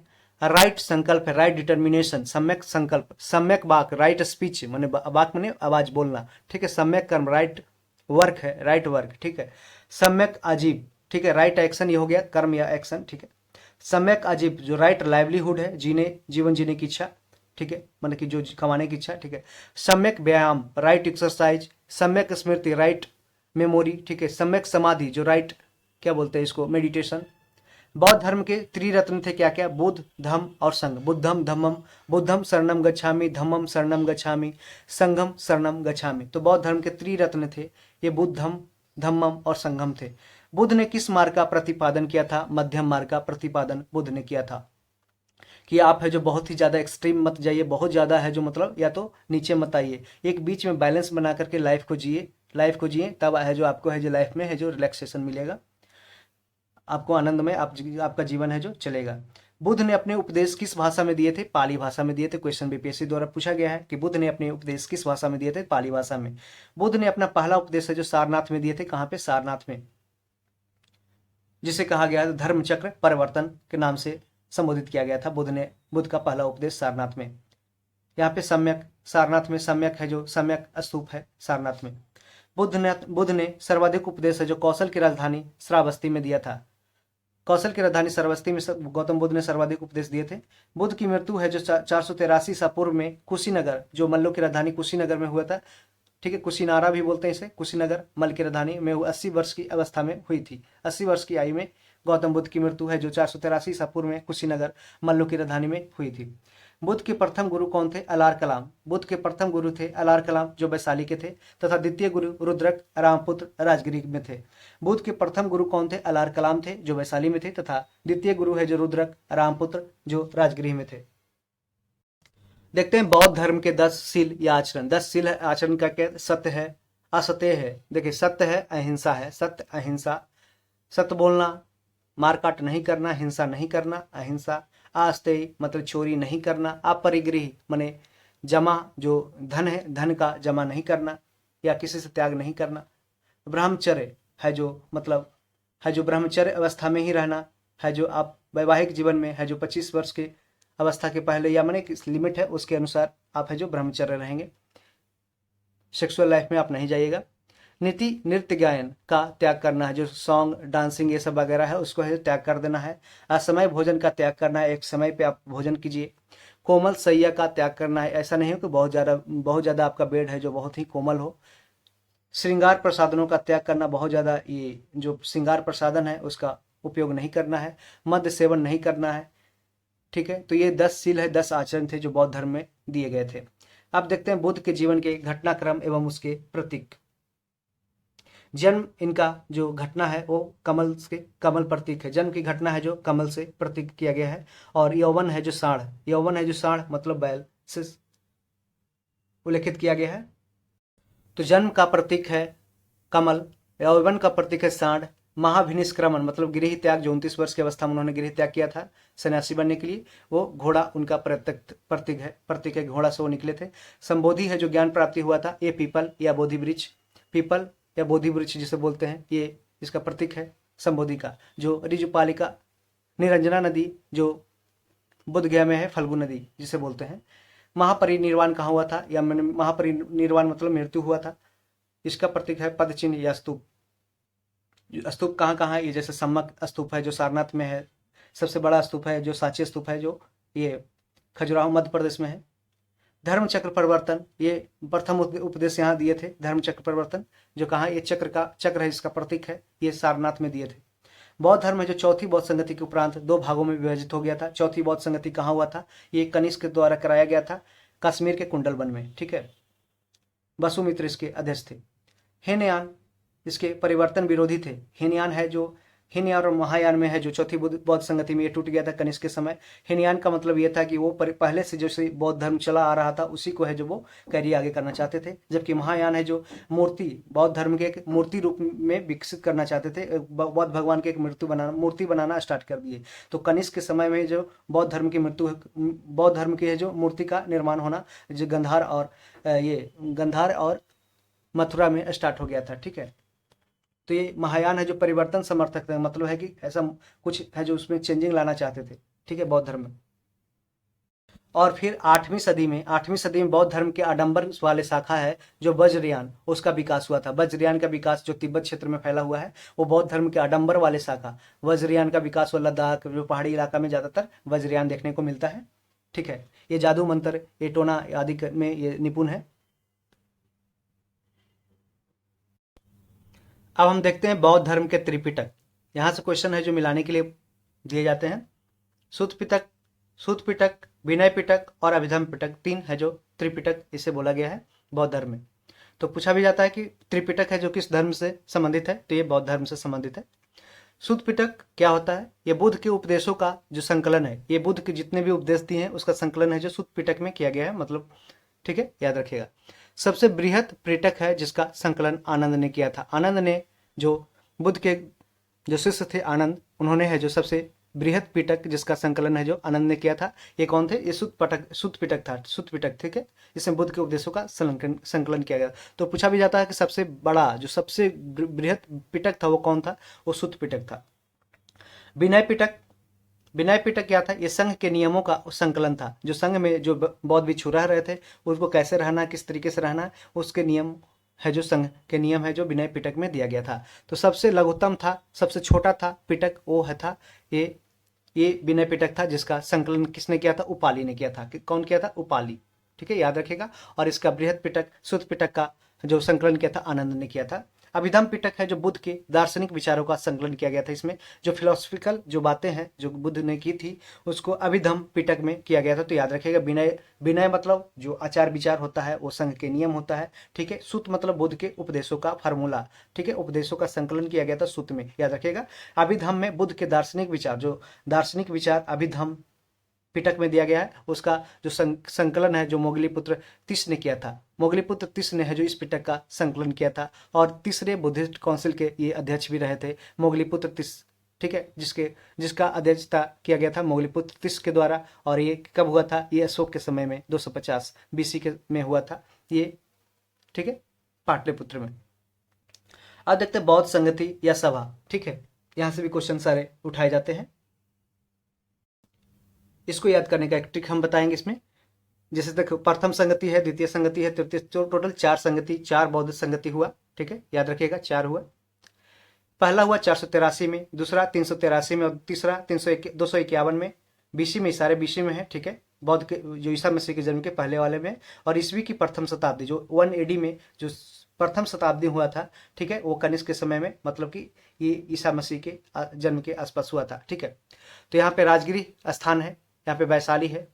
राइट संकल्प है, राइट डिटर्मिनेशन, सम्यक संकल्प, सम्यक वाक, राइट स्पीच माने वाक माने आवाज बोलना, ठीक है। सम्यक कर्म, राइट वर्क है, राइट वर्क, ठीक है। सम्यक आजीव, ठीक है, राइट एक्शन, ये हो गया कर्म या एक्शन, ठीक है। सम्यक आजीव जो राइट लाइवलीहुड है, जीवन जीने की इच्छा, ठीक है, मतलब कि जो कमाने की इच्छा, ठीक है। सम्यक व्यायाम, राइट एक्सरसाइज, सम्यक स्मृति, राइट मेमोरी, ठीक है। सम्यक समाधि जो राइट क्या बोलते हैं इसको, मेडिटेशन। बौद्ध धर्म के त्रिरत्न थे क्या क्या? बुद्ध, धम्म और संघ। बुद्धम धम्मम, बुद्धम शरणम गच्छामि, धम्मम शरणम गच्छामि, संघम शरणम गच्छामि। तो बौद्ध धर्म के त्रिरत्न थे ये, बुद्धम, धम्मम और संघम थे। बुद्ध ने किस मार्ग का प्रतिपादन किया था? मध्यम मार्ग का प्रतिपादन बुद्ध ने किया था कि आप है जो बहुत ही ज्यादा एक्सट्रीम मत जाइए, बहुत ज्यादा है जो मतलब या तो नीचे मत आइए, एक बीच में बैलेंस बना करके लाइफ को जिए, तब है जो आपको है जो लाइफ में है जो रिलैक्सेशन मिलेगा, आपको आनंद में आपका जीवन है जो चलेगा। बुद्ध ने अपने उपदेश किस भाषा में दिए थे? पाली भाषा में दिए थे। क्वेश्चन बीपीएससी द्वारा पूछा गया है कि बुद्ध ने अपने उपदेश किस भाषा में दिए थे? पाली भाषा में। बुद्ध ने अपना पहला उपदेश है जो सारनाथ में दिए थे। कहाँ पे? सारनाथ में, जिसे कहा गया धर्म चक्र परिवर्तन के नाम से संबोधित किया गया था। बुद्ध का पहला उपदेश सारनाथ में। यहाँ पे सम्यक, सारनाथ में सम्यक है जो सम्यक स्तूप है सारनाथ में। बुद्ध ने सर्वाधिक उपदेश है जो कौशल की राजधानी श्रावस्ती में दिया था। कौशल की राजधानी श्रावस्ती में गौतम बुद्ध ने सर्वाधिक उपदेश दिए थे। बुद्ध की मृत्यु है जो 483 ईसा पूर्व में कुशीनगर, जो मल्लों की राजधानी कुशीनगर में हुआ था, ठीक है, कुशीनारा भी बोलते हैं इसे, कुशीनगर मल की राजधानी में 80 वर्ष की अवस्था में हुई थी। 80 वर्ष की आयु में गौतम बुद्ध की मृत्यु है जो 483 ईसा पूर्व में कुशीनगर मल्लों की राजधानी में हुई थी। बुद्ध के प्रथम गुरु कौन थे? अलार कलाम। बुद्ध के प्रथम गुरु थे अलार कलाम जो वैशाली के थे, तथा द्वितीय गुरु रुद्रक रामपुत्र राजगिरी में थे। बुद्ध के प्रथम गुरु कौन थे? अलार कलाम थे जो वैशाली में थे, तथा द्वितीय गुरु है जो रुद्रक रामपुत्र जो राजगिरी में थे। देखते हैं बौद्ध धर्म के 10 शील या आचरण। 10 शील आचरण का क्या? सत्य है, असत्य है। देखिए सत्य है, अहिंसा है, सत्य अहिंसा, सत्य बोलना, मारकाट नहीं करना, हिंसा नहीं करना, अहिंसा। आस्तेय मतलब चोरी नहीं करना। अपरिग्रही माने जमा जो धन है, धन का जमा नहीं करना या किसी से त्याग नहीं करना। ब्रह्मचर्य है जो मतलब है जो ब्रह्मचर्य अवस्था में ही रहना है, जो आप वैवाहिक जीवन में है जो 25 वर्ष के अवस्था के पहले या माने किस लिमिट है उसके अनुसार आप है जो ब्रह्मचर्य रहेंगे, सेक्सुअल लाइफ में आप नहीं जाइएगा। नीति नृत्य गायन का त्याग करना है, जो सॉन्ग डांसिंग ये सब वगैरह है उसको है त्याग कर देना है। असमय भोजन का त्याग करना है, एक समय पे आप भोजन कीजिए। कोमल सैया का त्याग करना है, ऐसा नहीं हो कि बहुत ज़्यादा आपका बेड है जो बहुत ही कोमल हो। श्रृंगार प्रसाधनों का त्याग करना, बहुत ज़्यादा ये जो श्रृंगार प्रसाधन है उसका उपयोग नहीं करना है। मद्य सेवन नहीं करना है, ठीक है। तो ये 10 शील है, 10 आचरण थे जो बौद्ध धर्म में दिए गए थे। अब देखते हैं बुद्ध के जीवन के घटनाक्रम एवं उसके प्रतीक। जन्म इनका जो घटना है वो कमल प्रतीक है। जन्म की घटना है जो कमल से प्रतीक किया गया है। और यौवन है जो साढ़ मतलब बैल से उल्लेखित किया गया है। तो जन्म का प्रतीक है कमल, यौवन का प्रतीक है साढ़। महाभिनिष्क्रमण मतलब गृह त्याग, जो 29 वर्ष की अवस्था में उन्होंने गृह त्याग किया था सन्यासी बनने के लिए, वो घोड़ा उनका प्रतीक है, घोड़ा से वो निकले थे। संबोधि है जो ज्ञान प्राप्ति हुआ था, ये पीपल या बोधि वृक्ष, पीपल या बोधि वृक्ष जिसे बोलते हैं, ये इसका प्रतीक है संबोधि का। जो ऋजुपालिका निरंजना नदी जो बुद्ध गया में है, फल्गु नदी जिसे बोलते हैं। महापरिनिर्वाण कहाँ हुआ था, या महापरिनिर्वाण मतलब मृत्यु हुआ था, इसका प्रतीक है पद चिन्ह या स्तूप। स्तूप कहाँ कहाँ है, ये जैसे सम्मक स्तूप है जो सारनाथ में है, सबसे बड़ा स्तूप है जो सांची स्तूप है जो ये खजुराहो मध्य प्रदेश में है। धर्म चक्र परिवर्तन, ये प्रथम उपदेश यहाँ दिए थे, धर्म चक्र परिवर्तन जो कहाँ, ये चक्र है, इसका प्रतीक है, ये सारनाथ में दिए थे। बौद्ध धर्म है जो चौथी बौद्ध संगति के उपरांत 2 भागों में विभाजित हो गया था। चौथी बौद्ध संगति कहाँ हुआ था, ये कनिष्क के द्वारा कराया गया था, कश्मीर के कुंडल वन में, ठीक है। वसुमित्र इसके अध्यक्ष थे। हेनयान इसके परिवर्तन विरोधी थे। हीनयान और महायान में है जो चौथी बौद्ध संगति में ये टूट गया था कनिष्क के समय। हीनयान का मतलब ये था कि वो पहले से जो बौद्ध धर्म चला आ रहा था उसी को है जो वो कैरी आगे करना चाहते थे, जबकि महायान है जो बौद्ध धर्म के एक मूर्ति रूप में विकसित करना चाहते थे, बौद्ध भगवान के एक मूर्ति बनाना स्टार्ट कर दिए। तो कनिष्क के समय में जो बौद्ध धर्म की है जो मूर्ति का निर्माण होना जो गंधार और मथुरा में स्टार्ट हो गया था, ठीक है। तो ये महायान है जो परिवर्तन समर्थक थे, मतलब है कि ऐसा कुछ है जो उसमें चेंजिंग लाना चाहते थे, ठीक है, बौद्ध धर्म में। और फिर 8वीं सदी में बौद्ध धर्म के आडंबर वाले शाखा है जो वज्रयान, उसका विकास हुआ था। वज्रयान का विकास जो तिब्बत क्षेत्र में फैला हुआ है वो बौद्ध धर्म के आडंबर वाले शाखा वज्रयान का विकास हुआ। लद्दाख जो पहाड़ी इलाका में ज्यादातर वज्रयान देखने को मिलता है, ठीक है। ये जादू मंत्र, ये टोना आदि में ये निपुण है। अब हम देखते हैं बौद्ध धर्म के त्रिपिटक। यहाँ से क्वेश्चन है जो मिलाने के लिए दिए जाते हैं। सुत्त पिटक, विनय पिटक और अभिधम पिटक, 3 है जो त्रिपिटक इसे बोला गया है बौद्ध धर्म में। तो पूछा भी जाता है कि त्रिपिटक है जो किस धर्म से संबंधित है, तो ये बौद्ध धर्म से संबंधित है। सुत्त पिटक क्या होता है, ये बुद्ध के उपदेशों का जो संकलन है, ये बुद्ध के जितने भी उपदेश दिए हैं उसका संकलन है जो सुत्त पिटक में किया गया है, मतलब, ठीक है, याद रखिएगा। सबसे बृहत पिटक है जिसका संकलन आनंद ने किया था। आनंद ने जो बुद्ध के जो शिष्य थे आनंद, उन्होंने है जो सबसे बृहत पिटक जिसका संकलन है जो आनंद ने किया था। ये कौन थे, ये सुत्त पिटक, ठीक है। इसमें बुद्ध के उपदेशों का संकलन किया गया। तो पूछा भी जाता है कि सबसे बड़ा जो सबसे बृहत पिटक था वो कौन था, वो सुत्त पिटक था। विनय पिटक क्या था, ये संघ के नियमों का संकलन था। जो संघ में जो बौद्ध भिक्षु रह रहे थे उसको कैसे रहना, किस तरीके से रहना, उसके नियम है जो संघ के नियम है जो विनय पिटक में दिया गया था। तो सबसे लघुत्तम था, सबसे छोटा था पिटक, वो है था ये विनय पिटक था, जिसका संकलन किसने किया था, उपाली ने किया था। कौन किया था, उपाली, ठीक है, याद रखिएगा। और इसका बृहत पिटक सुत्त पिटक का जो संकलन किया था आनंद ने किया था। अभिधम पिटक है जो बुद्ध के दार्शनिक विचारों का संकलन किया गया था। इसमें जो फिलोसफिकल जो बातें हैं जो बुद्ध ने की थी उसको अभिधम पिटक में किया गया था। तो याद रखिएगा, विनय मतलब जो आचार विचार होता है वो संघ के नियम होता है, ठीक है। सुत्त मतलब बुद्ध के उपदेशों का फार्मूला, ठीक है, उपदेशों का संकलन किया गया था सुत्त में, याद रखिएगा। अभिधम में बुद्ध के दार्शनिक विचार अभिधम पिटक में दिया गया है। उसका जो संकलन है जो मोगलीपुत्र तिस ने किया था। मोगलीपुत्र तिस ने है जो इस पिटक का संकलन किया था, और तीसरे बुद्धिस्ट काउंसिल के ये अध्यक्ष भी रहे थे, मोगलीपुत्र तिस, ठीक है, जिसका अध्यक्षता किया गया था मोगलीपुत्र तिस के द्वारा। और ये कब हुआ था, ये अशोक के समय में 250 BC के में हुआ था ये, ठीक है, पाटलिपुत्र में। अब देखते हैं बौद्ध संगति या सभा, ठीक है, यहाँ से भी क्वेश्चन सारे उठाए जाते हैं। इसको याद करने का एक ट्रिक हम बताएंगे इसमें। जैसे तक प्रथम संगति है, द्वितीय संगति है, तृतीय, टोटल 4 बौद्ध संगति हुआ, ठीक है, याद रखिएगा 4 हुआ। पहला हुआ 483 में, दूसरा 383 में और तीसरा 251 में। BC में, सारे BC में है, ठीक है, बौद्ध के जो ईसा मसीह के जन्म के पहले वाले में, और ईस्वी की प्रथम शताब्दी जो 1 एडी में जो प्रथम शताब्दी हुआ था, ठीक है, वो कनिष्क के समय में, मतलब कि ये ईसा मसीह के जन्म के आसपास हुआ था, ठीक है। तो यहाँ पे राजगिरी स्थान है, यहाँ पे वैशाली है,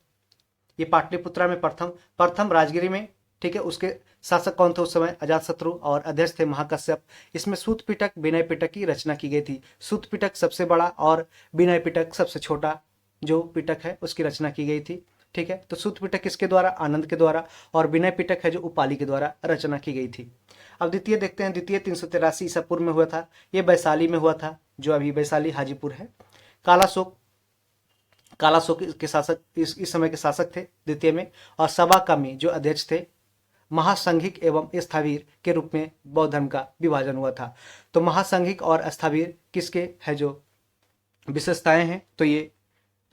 ये पाटलिपुत्रा में प्रथम राजगिरी में, ठीक है। उसके शासक कौन थे उस समय? अजातशत्रु, और अध्यक्ष थे महाकश्यप। इसमें सूत पिटक, विनय पिटक की रचना की गई थी। सूत पिटक सबसे बड़ा और विनय पिटक सबसे छोटा जो पिटक है उसकी रचना की गई थी, ठीक है। तो सूत पिटक किसके द्वारा? आनंद के द्वारा, और विनय पिटक है जो उपाली के द्वारा रचना की गई थी। अब द्वितीय देखते हैं। द्वितीय 383 ईसा पूर्व में हुआ था, ये वैशाली में हुआ था, जो अभी वैशाली हाजीपुर है। कालाशोक के शासक इस समय के शासक थे द्वितीय में, और सभा कामी जो अध्यक्ष थे। महासंघिक एवं स्थावीर के रूप में बौद्ध धर्म का विभाजन हुआ था। तो महासंघिक और स्थावीर किसके है जो विशेषताएं हैं? तो ये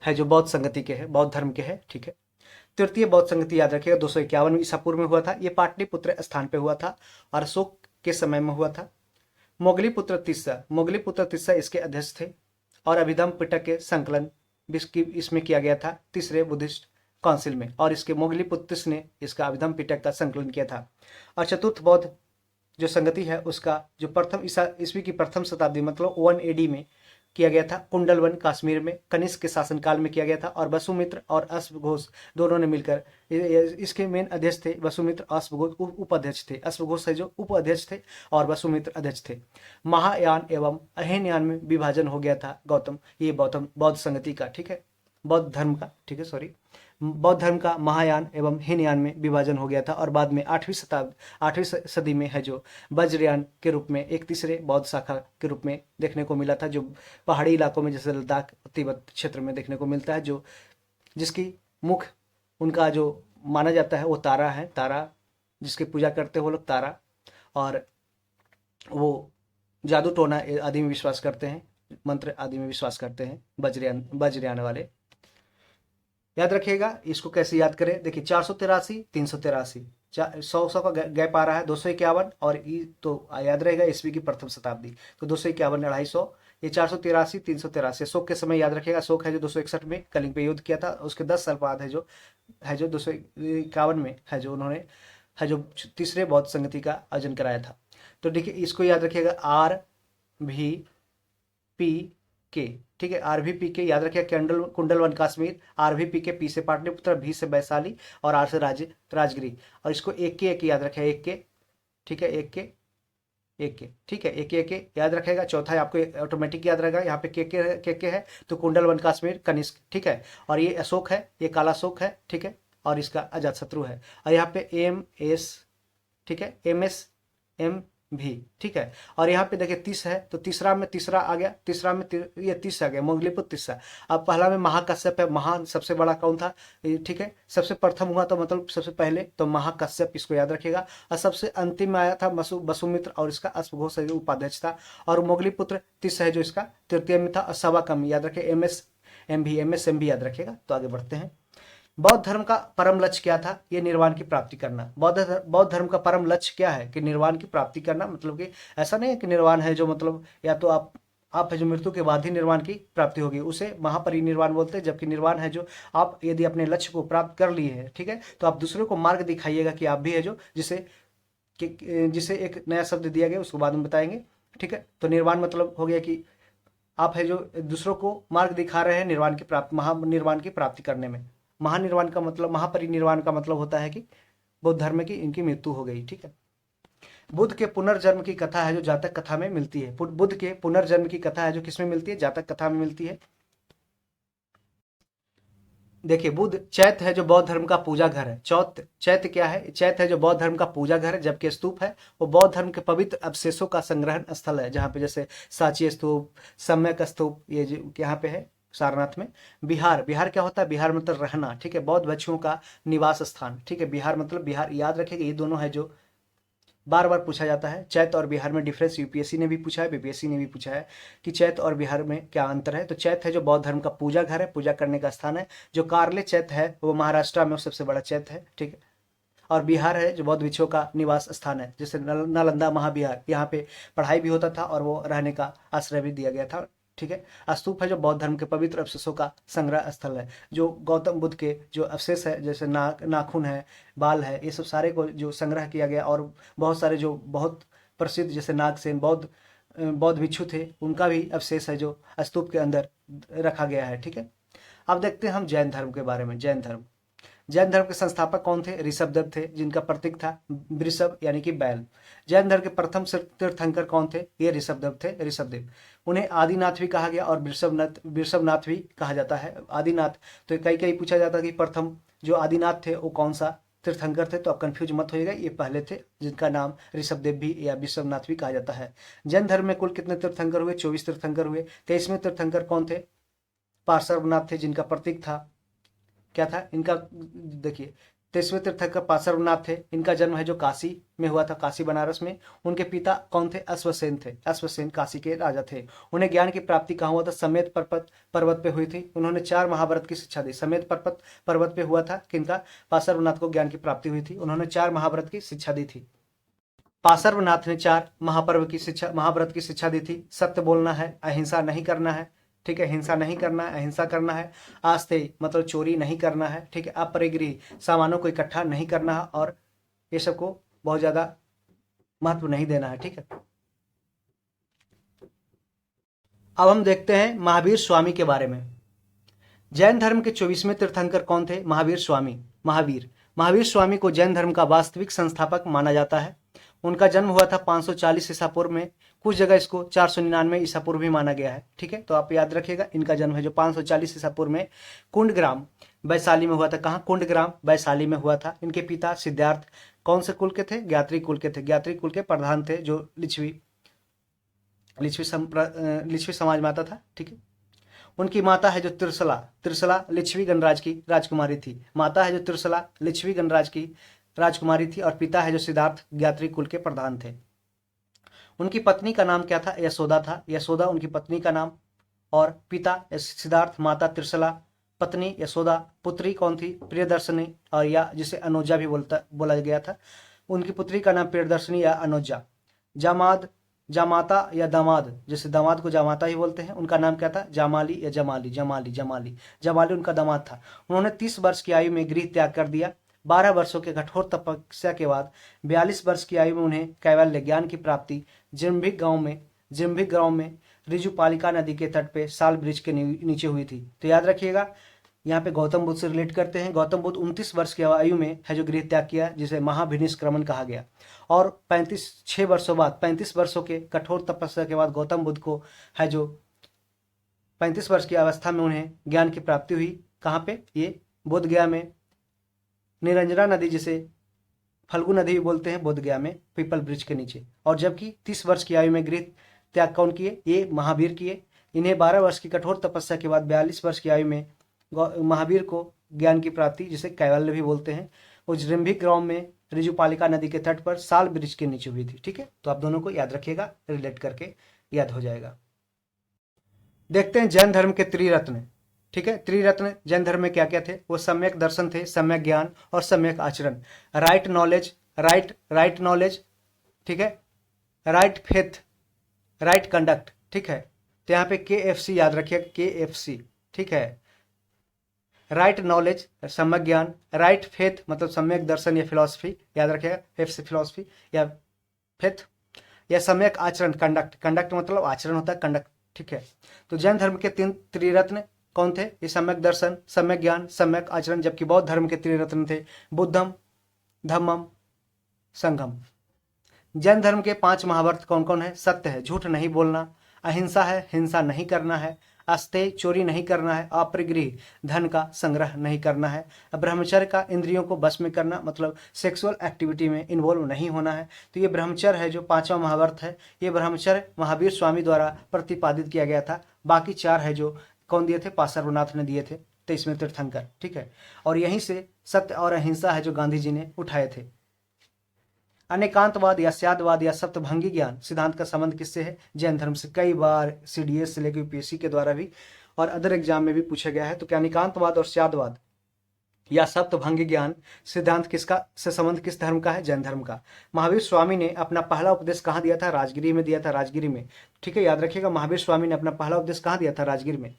है जो बौद्ध संगति के है, बौद्ध धर्म के है, ठीक है। तृतीय बौद्ध संगति याद रखिएगा 251 ईसा पूर्व में हुआ था, ये पाटलिपुत्र स्थान पे हुआ था और अशोक के समय में हुआ था। मोगलीपुत्र तिस्सा इसके अध्यक्ष थे, और अभिधम पिटक के संकलन इसमें किया गया था तीसरे बुद्धिस्ट काउंसिल में, और इसके मोगलीपुत्र ने इसका अभिधम पिटक का संकलन किया था। और चतुर्थ बौद्ध जो संगति है उसका जो प्रथम ईस्वी की प्रथम शताब्दी मतलब 1 एडी में किया गया था, कुंडलवन कश्मीर में कनिष्क के शासनकाल में किया गया था। और वसुमित्र और अश्वघोष दोनों ने मिलकर, इसके मेन अध्यक्ष थे वसुमित्र, अश्वघोष उपाध्यक्ष थे। अश्वघोष है जो उपाध्यक्ष थे और वसुमित्र अध्यक्ष थे। महायान एवं अहेनयान में विभाजन हो गया था गौतम, ये बौद्ध संगति का, ठीक है, बौद्ध धर्म का, ठीक है, सॉरी, बौद्ध धर्म का महायान एवं हीनयान में विभाजन हो गया था। और बाद में 8वीं सदी में है जो वज्रयान के रूप में एक तीसरे बौद्ध शाखा के रूप में देखने को मिला था, जो पहाड़ी इलाकों में जैसे लद्दाख तिब्बत क्षेत्र में देखने को मिलता है, जो जिसकी मुख्य उनका जो माना जाता है वो तारा है, तारा जिसकी पूजा करते हैं वो लोग तारा, और वो जादू टोना आदि में विश्वास करते हैं, मंत्र आदि में विश्वास करते हैं वज्रयान वाले। याद रखिएगा इसको कैसे याद करें। देखिए 483 383 100 का गैप आ रहा है, 251 और तो याद रहेगा ईस्वी की प्रथम शताब्दी, तो 251 250, ये 483 383। अशोक के समय याद रखिएगा, अशोक है जो 261 में कलिंग पे युद्ध किया था, उसके 10 साल बाद है जो 251 में है जो उन्होंने है जो तीसरे बौद्ध संगति का आयोजन कराया था। तो देखिए इसको याद रखिएगा RVP, ठीक है, RVP याद रखिएगा, कुंडलवन कश्मीर, RVP पी से पाटलिपुत्र, भी से वैशाली और आर से राजगिरी। और इसको एक याद रखिएगा, ठीक है, एक के, ठीक है, एक याद रखेगा। चौथा है आपको ऑटोमेटिक याद रहेगा, यहाँ पे के है तो कुंडलवन कश्मीर कनिष्क, ठीक है। और ये अशोक है, ये कालाशोक है, ठीक है, और इसका अजातशत्रु है। और यहाँ पे MS, ठीक है, MSM भी, ठीक है। और यहाँ पे देखिए 30 है तो तीसरा आ गया, ये 30 आ गया, मोगलीपुत्र तिस्सा। अब पहला में महाकश्यप है, महान सबसे बड़ा कौन था, ठीक है, सबसे प्रथम हुआ तो मतलब सबसे पहले तो महाकश्यप, इसको याद रखिएगा। और सबसे अंतिम में आया था वसुमित्र, और इसका अश्वघोष उपाध्यक्ष था। और मोगलीपुत्र तिस्सा है जो इसका तृतीय में था। और सवा कम याद रखिए, MSM भी याद रखिएगा। तो आगे बढ़ते हैं। बौद्ध धर्म का परम लक्ष्य क्या था? ये निर्वाण की प्राप्ति करना। बौद्ध धर्म का परम लक्ष्य क्या है? कि निर्वाण की प्राप्ति करना। मतलब कि ऐसा नहीं है कि निर्वाण है जो मतलब या तो आप है जो मृत्यु के बाद ही निर्वाण की प्राप्ति होगी, उसे महापरिनिर्वाण बोलते हैं। जबकि निर्वाण है जो आप यदि अपने लक्ष्य को प्राप्त कर लिए हैं, ठीक है, तो आप दूसरे को मार्ग दिखाइएगा कि आप भी है जो जिसे एक नया शब्द दिया गया उसको बाद में बताएंगे, ठीक है। तो निर्वाण मतलब हो गया कि आप है जो दूसरों को मार्ग दिखा रहे हैं निर्वाण की प्राप्ति, महानिर्वाण की प्राप्ति करने में। महानिर्वाण का मतलब, महापरिनिर्वाण का मतलब होता है कि बौद्ध धर्म की इनकी मृत्यु हो गई, ठीक है। बुद्ध के पुनर्जन्म की कथा है जो जातक कथा में मिलती है। बुद्ध के पुनर्जन्म की कथा है जो किसमें मिलती है? जातक कथा में मिलती है। देखिए बुद्ध चैत्य है जो बौद्ध धर्म का पूजा घर है। चैत्य क्या है? चैत्य है जो बौद्ध धर्म का पूजा घर है, जबकि स्तूप है वो बौद्ध धर्म के पवित्र अवशेषों का संग्रहण स्थल है, जहाँ पे जैसे सांची स्तूप, सम्यक स्तूप, ये जो यहाँ पे है सारनाथ में। बिहार क्या होता है? बिहार मतलब रहना, ठीक है, बौद्ध भिक्षुओं का निवास स्थान, ठीक है। बिहार मतलब बिहार, याद रखिएगा ये दोनों है जो बार बार पूछा जाता है। चैत्य और बिहार में डिफरेंस UPSC ने भी पूछा है, BPSC ने भी पूछा है कि चैत्य और बिहार में क्या अंतर है। तो चैत्य है जो बौद्ध धर्म का पूजा घर है, पूजा करने का स्थान है। जो कार्ले चैत्य है वो महाराष्ट्र में सबसे बड़ा चैत्य है, ठीक है। और बिहार है जो बौद्ध भिक्षुओं का निवास स्थान है, जैसे नालंदा महाविहार, यहाँ पे पढ़ाई भी होता था और वो रहने का आश्रय भी दिया गया था, ठीक है। स्तूप है जो बौद्ध धर्म के पवित्र अवशेषों का संग्रह स्थल है। जो गौतम बुद्ध के जो अवशेष है, जैसे नाखून है, बाल है, ये सब सारे को जो संग्रह किया गया, और बहुत सारे जो बहुत प्रसिद्ध जैसे नागसेन बौद्ध भिक्षु थे, उनका भी अवशेष है जो स्तूप के अंदर रखा गया है। ठीक है। अब देखते हैं हम जैन धर्म के बारे में। जैन धर्म के संस्थापक कौन थे? ऋषभदेव थे, जिनका प्रतीक था वृषभ यानी कि बैल। जैन धर्म के प्रथम तीर्थंकर कौन थे? ये ऋषभदेव थे, ऋषभदेव। उन्हें आदिनाथ भी कहा गया और वृषभनाथ भी कहा जाता है। आदिनाथ तो कई पूछा जाता है कि प्रथम जो आदिनाथ थे वो कौन सा तीर्थंकर थे, तो आप कंफ्यूज मत होइएगा, ये पहले थे, जिनका नाम ऋषभदेव भी या विश्वनाथ भी कहा जाता है। जैन धर्म में कुल कितने तीर्थंकर हुए? 24 तीर्थंकर हुए। 23वें तीर्थंकर कौन थे? पार्श्वनाथ थे, जिनका प्रतीक था क्या था इनका? देखिए, 23वें तीर्थंकर पार्श्वनाथ थे। इनका जन्म है जो काशी में हुआ था, काशी बनारस में। उनके पिता कौन थे? अश्वसेन थे। अश्वसेन काशी के राजा थे। उन्हें ज्ञान की प्राप्ति कहाँ हुआ था? समेत पर्वत पे हुई थी। उन्होंने 4 महाभारत की शिक्षा दी। समेत पर्वत पे हुआ था किनका? पार्श्वनाथ को ज्ञान की प्राप्ति हुई थी। उन्होंने 4 महाभारत की शिक्षा दी थी। पार्श्वनाथ ने 4 महाभारत की शिक्षा दी थी। सत्य बोलना है, अहिंसा नहीं करना है, ठीक है, हिंसा नहीं करना है, अहिंसा करना है। आस्ते मतलब चोरी नहीं करना है, ठीक है। अपरिग्रही सामानों को इकट्ठा नहीं करना है, और ये सबको बहुत ज्यादा महत्व नहीं देना है, ठीक है। अब हम देखते हैं महावीर स्वामी के बारे में। जैन धर्म के 24वें तीर्थंकर कौन थे? महावीर स्वामी। महावीर स्वामी को जैन धर्म का वास्तविक संस्थापक माना जाता है। उनका जन्म हुआ था 540 ईसा पूर्व में। कुछ जगह इसको 499 ईसा पूर्व भी माना गया है, ठीक है। तो आप याद रखिएगा, इनका जन्म है जो 540 ईसा पूर्व में कुंडग्राम वैशाली में हुआ था। कहाँ? कुंडग्राम वैशाली में हुआ था। इनके पिता सिद्धार्थ कौन से कुल के थे? ज्ञात्री कुल के थे। ज्ञात्री कुल के प्रधान थे, जो लिच्छवी समाज माता था, ठीक है। उनकी माता है जो त्रिशला लिच्छवी गणराज की राजकुमारी थी। माता है जो त्रिशला लिच्छवी गणराज की राजकुमारी थी, और पिता है जो सिद्धार्थ ज्ञात्री कुल के प्रधान थे। उनकी पत्नी का नाम क्या था? यशोदा था। यशोदा उनकी पत्नी का नाम, और पिता सिद्धार्थ, माता त्रिशला, पत्नी यशोदा, पुत्री कौन थी? प्रियदर्शनी, और या जिसे अनुजा भी बोला गया था। उनकी पुत्री का नाम प्रियदर्शनी या अनुजा। जामाता या दामाद, जैसे दामाद को जामाता ही बोलते हैं, उनका नाम क्या था? जामाली या जमाली उनका दामाद था। उन्होंने 30 वर्ष की आयु में गृह त्याग कर दिया। 12 वर्षों के कठोर तपस्या के बाद 42 वर्ष की आयु में उन्हें कैवल्य ज्ञान की प्राप्ति जिम्भिक गांव में ऋजुपालिका नदी के तट पे साल ब्रिज के नीचे हुई थी। तो याद रखिएगा, यहाँ पे गौतम बुद्ध से रिलेट करते हैं। गौतम बुद्ध 29 वर्ष की आयु में है जो गृह त्याग किया, जिसे महाभिनिष्क्रमण कहा गया। और 6 वर्षों बाद, 35 वर्षों के कठोर तपस्या के बाद गौतम बुद्ध को है जो 35 वर्ष की अवस्था में उन्हें ज्ञान की प्राप्ति हुई। कहाँ पे? ये बोध गया में निरंजना नदी, जिसे फल्गु नदी भी बोलते हैं, बोध गया में पीपल ब्रिज के नीचे। और जबकि 30 वर्ष की आयु में गृह त्याग कौन किए? ये महावीर किए। इन्हें 12 वर्ष की कठोर तपस्या के बाद 42 वर्ष की आयु में महावीर को ज्ञान की प्राप्ति, जिसे कैवल्य भी बोलते हैं, उस जिम्भिक गांव में ऋजुपालिका नदी के तट पर साल ब्रिज के नीचे हुई थी, ठीक है। तो आप दोनों को याद रखिएगा, रिलेट करके याद हो जाएगा। देखते हैं जैन धर्म के त्रिरत्न, ठीक है। त्रिरत्न जैन धर्म में क्या क्या थे? वो सम्यक दर्शन थे, सम्यक ज्ञान और सम्यक आचरण। राइट नॉलेज, ठीक है, राइट फेथ, राइट कंडक्ट, ठीक है। तो यहाँ पे KFC याद रखिए, KFC, ठीक है। राइट नॉलेज सम्यक ज्ञान, राइट फेथ मतलब सम्यक दर्शन या फिलॉसफी, याद रखिएगा, फिलॉसफी या फेथ, या सम्यक आचरण कंडक्ट मतलब आचरण होता है, कंडक्ट, ठीक है। तो जैन धर्म के 3 त्रिरत्न कौन थे? ये सम्यक दर्शन, सम्यक ज्ञान, सम्यक आचरण। जबकि बौद्ध धर्म के त्रिरत्न थे बुद्धम, धम्मम, संघम। जैन धर्म के 5 महाव्रत कौन कौन है? सत्य है, झूठ नहीं बोलना, अहिंसा है, हिंसा नहीं करना है, अस्तेय चोरी नहीं करना है, अपरिग्रही धन का संग्रह नहीं करना है, ब्रह्मचर्य का इंद्रियों को बस में करना मतलब सेक्सुअल एक्टिविटी में इन्वॉल्व नहीं होना है। तो ये ब्रह्मचर्य है जो 5वां महाव्रत है। ये ब्रह्मचर्य महावीर स्वामी द्वारा प्रतिपादित किया गया था। बाकी 4 है जो कौन दिए थे? पार्श्वनाथ ने दिए थे, 23वें तीर्थंकर, ठीक है। और यहीं से सत्य और अहिंसा है जो गांधी जी ने उठाए थे। अनेकांतवाद या स्यादवाद या सप्तभंगी ज्ञान सिद्धांत का संबंध किससे है? जैन धर्म से। कई बार CDS से लेकर UPSC के द्वारा भी और अदर एग्जाम में भी पूछा गया है। तो क्या अनेकांतवाद और स्यादवाद या सप्तभंगी ज्ञान सिद्धांत किसका से संबंध किस धर्म का है? जैन धर्म का। महावीर स्वामी ने अपना पहला उपदेश कहाँ दिया था? राजगिरी में दिया था, राजगिरी में। ठीक है, याद रखिएगा, महावीर स्वामी ने अपना पहला उपदेश कहाँ दिया था? राजगिर में।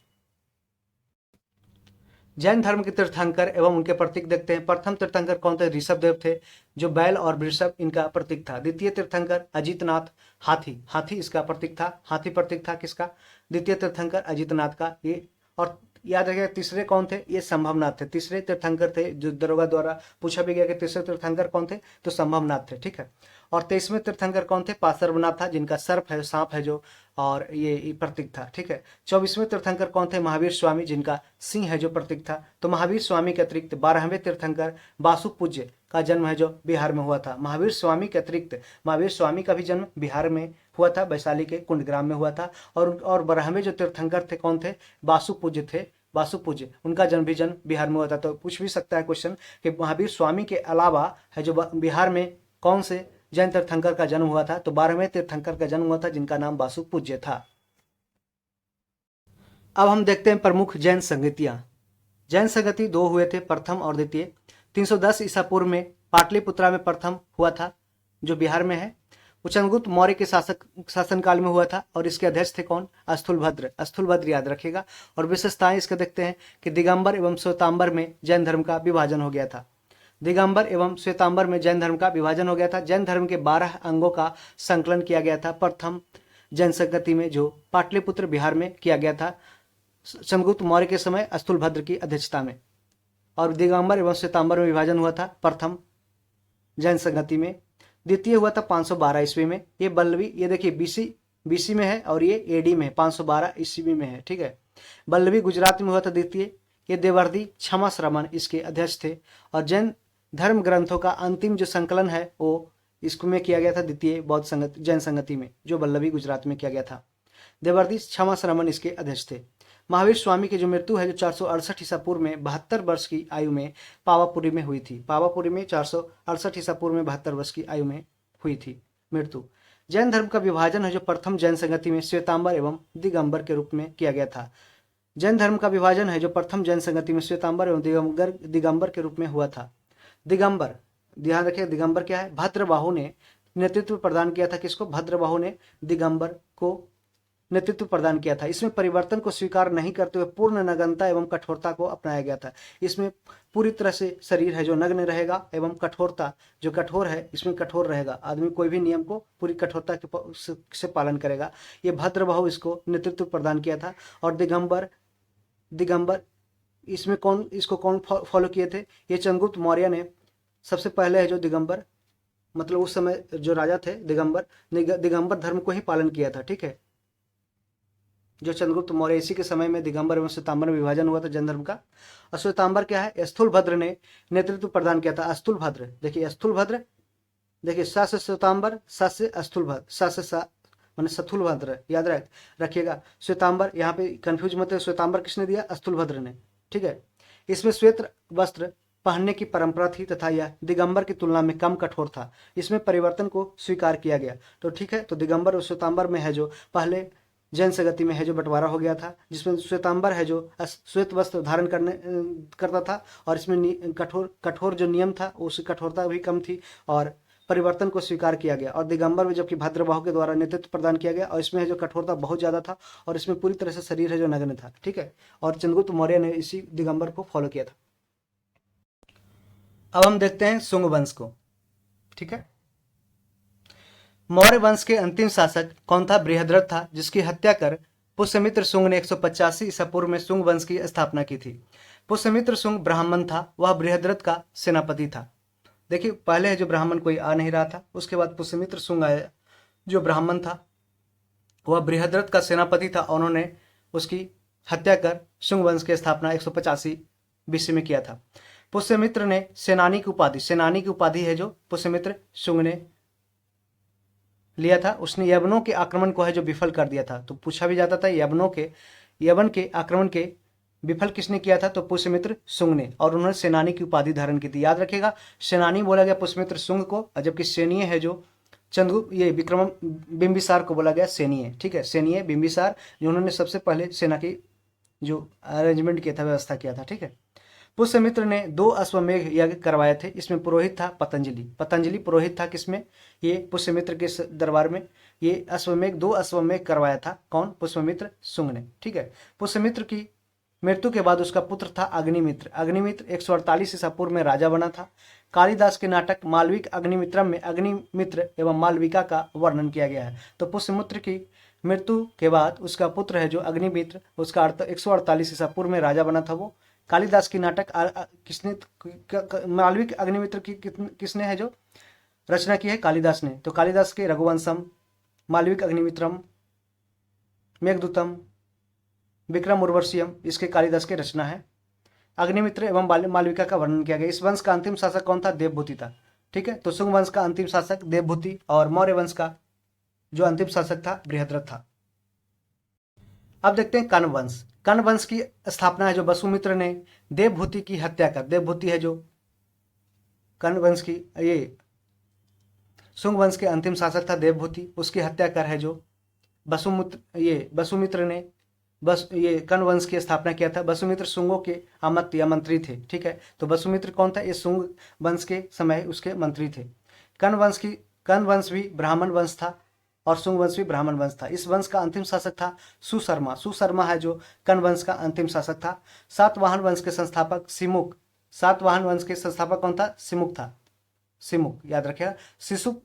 जैन धर्म के तीर्थंकर एवं उनके प्रतीक देखते हैं। प्रथम तीर्थंकर कौन थे? ऋषभदेव थे, जो बैल और वृषभ इनका प्रतीक था। द्वितीय तीर्थंकर अजितनाथ, हाथी, हाथी इसका प्रतीक था, हाथी प्रतीक था किसका? द्वितीय तीर्थंकर अजितनाथ का। ये और याद रखिएगा तीसरे कौन थे? ये संभवनाथ थे, तीसरे तीर्थंकर थे, जो दरोगा द्वारा पूछा भी गया कि तीसरे तीर्थंकर कौन थे, तो संभवनाथ थे। ठीक है, और 23वें तीर्थंकर कौन थे? पार्श्वनाथ था, जिनका सर्प है, सांप है जो, और ये प्रतीक था। ठीक है, 24वें तीर्थंकर कौन थे? महावीर स्वामी, जिनका सिंह है जो प्रतीक था। तो महावीर स्वामी के अतिरिक्त 12वें तीर्थंकर वासु पूज्य का जन्म है जो बिहार में हुआ था। महावीर स्वामी के अतिरिक्त महावीर स्वामी का भी जन्म बिहार में हुआ था, वैशाली के कुंडग्राम में हुआ था। और 12वें जो तीर्थंकर थे कौन थे? वासु पूज्य थे, वासु पूज्य, उनका जन्म बिहार में हुआ था। तो पूछ भी सकता है क्वेश्चन कि महावीर स्वामी के अलावा है जो बिहार में कौन से जैन तीर्थंकर का जन्म हुआ था? तो 12वें तीर्थंकर का जन्म हुआ था, जिनका नाम वासु पूज्य था। अब हम देखते हैं प्रमुख जैन संगतियां। जैन संगति दो हुए थे, प्रथम और द्वितीय। 310 ईसा पूर्व में पाटलिपुत्रा में प्रथम हुआ था, जो बिहार में है। वो चंद्रगुप्त मौर्य के शासनकाल में हुआ था, और इसके अध्यक्ष थे कौन? स्थूलभद्र, स्थूलभद्र याद रखिएगा। और विशेषताएं इसके देखते हैं कि दिगंबर एवं श्वेतांबर में जैन धर्म का विभाजन हो गया था। दिगंबर एवं श्वेतांबर में जैन धर्म का विभाजन हो गया था। जैन धर्म के 12 अंगों का संकलन किया गया था प्रथम जैन संगति में, जो पाटलिपुत्र बिहार में किया गया था चंद्रगुप्त मौर्य के समय स्थूलभद्र की अध्यक्षता में। और दिगंबर एवं श्वेतांबर में विभाजन हुआ था प्रथम जैन संगति में। द्वितीय हुआ था 512 ईस्वी में। ये बल्लवी, ये देखिए बीसी में है, और ये एडी में है, 512 ईस्वी में है। ठीक है, बल्लवी गुजरात में हुआ था द्वितीय। ये देवर्दी क्षमा श्रमण इसके अध्यक्ष थे। और जैन धर्म ग्रंथों का अंतिम जो संकलन है वो इसको में किया गया था द्वितीय बौद्ध संगति, जैन संगति में, जो बल्लवी गुजरात में किया गया था। देवर्दी क्षमा श्रमण इसके अध्यक्ष थे। महावीर स्वामी की जो मृत्यु है जो 468 ईसा पूर्व में 72 वर्ष की आयु में पावापुरी में हुई थी। पावापुरी में 468 ईसा पूर्व में 72 वर्ष की आयु में हुई थी मृत्यु। जैन धर्म का विभाजन है जो प्रथम जैन संगति में श्वेतांबर एवं दिगंबर के रूप में किया गया था। जैन धर्म का विभाजन है जो प्रथम जैन संगति में श्वेतांबर एवं दिगंबर के रूप में हुआ था। दिगंबर, ध्यान रखिए, दिगंबर क्या है? भद्रबाहु ने नेतृत्व प्रदान किया था। किसको? भद्रबाहु ने दिगंबर को नेतृत्व प्रदान किया था। इसमें परिवर्तन को स्वीकार नहीं करते हुए पूर्ण नग्नता एवं कठोरता को अपनाया गया था। इसमें पूरी तरह से शरीर है जो नग्न रहेगा, एवं कठोरता जो कठोर है इसमें कठोर रहेगा। आदमी कोई भी नियम को पूरी कठोरता से पालन करेगा। ये भद्रबाहु इसको नेतृत्व प्रदान किया था। और दिगंबर इसमें इसको कौन फॉलो किए थे? ये चंद्रगुप्त मौर्य ने सबसे पहले है जो दिगंबर, मतलब उस समय जो राजा थे दिगंबर धर्म को ही पालन किया था। ठीक है, जो चंद्रगुप्त मौर्य, इसी के समय में दिगंबर एवं श्वेतांबर में विभाजन हुआ था जैन धर्म का। और श्वेतांबर क्या है? स्थूलभद्र ने नेतृत्व प्रदान किया था। स्थूलभद्र, देखिए स्थूलभद्र, देखिए सा से श्वेतांबर, सा से स्थूलभद्र, सा से मैंने स्थूलभद्र याद रखिएगा। श्वेतांबर, यहाँ पे कंफ्यूज मत है, श्वेतांबर किसने दिया? स्थूलभद्र ने। ठीक है, इसमें श्वेत वस्त्र पहनने की परंपरा थी तथा यह दिगंबर की तुलना में कम कठोर था। इसमें परिवर्तन को स्वीकार किया गया। तो ठीक है, तो दिगंबर और श्वेतांबर में है जो पहले जैन संगति में है जो बंटवारा हो गया था, जिसमें श्वेतांबर है जो श्वेत वस्त्र धारण करता था, और इसमें कठोर जो नियम था उसकी कठोरता भी कम थी, और परिवर्तन को स्वीकार किया गया। और दिगंबर में जबकि भद्रबाहु के द्वारा नेतृत्व प्रदान किया गया, और इसमें है जो कठोरता बहुत ज्यादा था, और इसमें पूरी तरह से शरीर है जो नग्न था। ठीक है, और चंद्रगुप्त मौर्य ने इसी दिगंबर को फॉलो किया था। अब हम देखते हैं शुंग वंश को। ठीक है, मौर्य वंश के अंतिम शासक कौन था? बृहद्रथ था, जिसकी हत्या कर पुष्यमित्र शुंग ने 185 ईसा पूर्व में शुंग वंश की स्थापना की थी। पुष्यमित्र शुंग ब्राह्मण था, वह बृहद्रथ का सेनापति था। देखिए पहले है जो ब्राह्मण कोई आ नहीं रहा था, उसके बाद पुष्यमित्र शुंग आया जो ब्राह्मण था, वह बृहद्रथ का सेनापति था। उन्होंने उसकी हत्या कर शुंग वंश की स्थापना 185 बीसी में किया था। पुष्यमित्र ने सेनानी की उपाधि है जो पुष्यमित्र शुंग ने लिया था। उसने यवनों के आक्रमण को है जो विफल कर दिया था। तो पूछा भी जाता था यवन के आक्रमण के विफल किसने किया था? तो पुष्यमित्र शुंग ने, और उन्होंने सेनानी की उपाधि धारण की थी। याद रखिएगा, सेनानी बोला गया पुष्यमित्र शुंग को, जबकि सैनीय है जो विक्रम बिंबिसार को बोला गया सैनीय। ठीक है, सैनीय बिंबिसार, जो उन्होंने सबसे पहले सेना की जो अरेंजमेंट किया था, व्यवस्था किया था। ठीक है, पुष्यमित्र ने 2 अश्वमेघ यज्ञ करवाए थे। इसमें पुरोहित था पतंजलि। पतंजलि पुरोहित था किसमें? ये पुष्यमित्र के दरबार में ये अश्वमेघ 2 अश्वमेघ करवाया था। कौन? पुष्यमित्र शुंग ने। ठीक है। पुष्यमित्र की मृत्यु के बाद उसका पुत्र था अग्निमित्र। अग्निमित्र 148 ईसा पूर्व में राजा बना था। कालिदास के नाटक मालविक अग्निमित्रम में अग्निमित्र एवं मालविका का वर्णन किया गया है। तो पुष्यमित्र की मृत्यु के बाद उसका पुत्र है जो अग्निमित्र, उसका अर्थ 148 ईसा पूर्व में राजा बना था वो। कालिदास की नाटक किसने मालविक अग्निमित्र की किसने है जो रचना की है? कालिदास ने। तो कालिदास के रघुवंशम, मालविक अग्निमित्रम, मेघदूतम, विक्रम उर्वशीयम, इसके कालिदास की रचना है। अग्निमित्र एवं मालविका का वर्णन किया गया। इस वंश का अंतिम शासक कौन था? देवभूति था। ठीक है। तो शुंग वंश का अंतिम शासक देवभूति और मौर्य वंश का जो अंतिम शासक था बृहद्रथ था। अब देखते हैं कण्व वंश। कण्व वंश की स्थापना है जो वसुमित्र ने देवभूति की हत्या कर, देवभूति है जो कण्व वंश की, ये शुंग वंश के अंतिम शासक था देवभूति, उसकी हत्या कर है जो वसुमित्र ने ये कण्व वंश की स्थापना किया था। वसुमित्र शुंगों के अमात्य या मंत्री थे। ठीक है। तो वसुमित्र कौन था? ये शुंग वंश के समय उसके मंत्री थे। कण्व वंश भी ब्राह्मण वंश था और शुंग वंश भी ब्राह्मण वंश था। इस वंश का अंतिम शासक था सुशर्मा। सुशर्मा है जो कण्व वंश का अंतिम शासक था। सातवाहन वंश के संस्थापक सिमुक। सातवाहन वंश के संस्थापक कौन था? सिमुक था। सिमुक याद रखिएगा।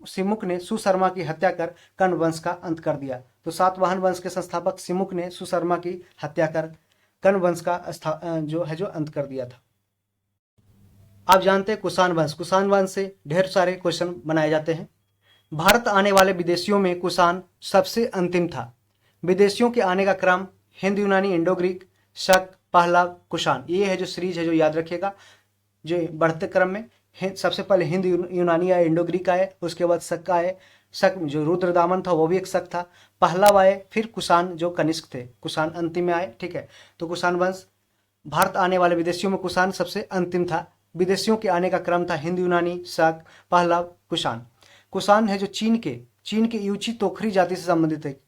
सिमुक ने सुशर्मा की हत्या कर कण्व वंश का अंत कर दिया। तो सातवाहन वंश के संस्थापक सिमुक ने सुशर्मा की हत्या कर कण्व वंश का जो अंत कर दिया था। आप जानते हैं कुषाण वंश। कुषाण वंश से ढेर सारे क्वेश्चन बनाए जाते हैं। भारत आने वाले विदेशियों में कुषाण सबसे अंतिम था। विदेशियों के आने का क्रम हिंद यूनानी इंडो ग्रीक शक पहला कुषाण, ये है जो सीरीज है जो याद रखिएगा। जो बढ़ते क्रम में सबसे पहले हिंद यूनानी आए, इंडो ग्रीक आए, उसके बाद शक आए। शक जो रुद्रदामन था वो भी एक शक था। पहलव आए, फिर कुषाण जो कनिष्क थे, कुषाण अंतिम में आए। ठीक है। तो कुषाण वंश भारत आने वाले विदेशियों में कुषाण सबसे अंतिम था। विदेशियों के आने का क्रम था हिंद यूनानी, शक, पहलव, कुषाण। कुषाण है जो चीन के यूची तोखरी जाति से संबंधित है।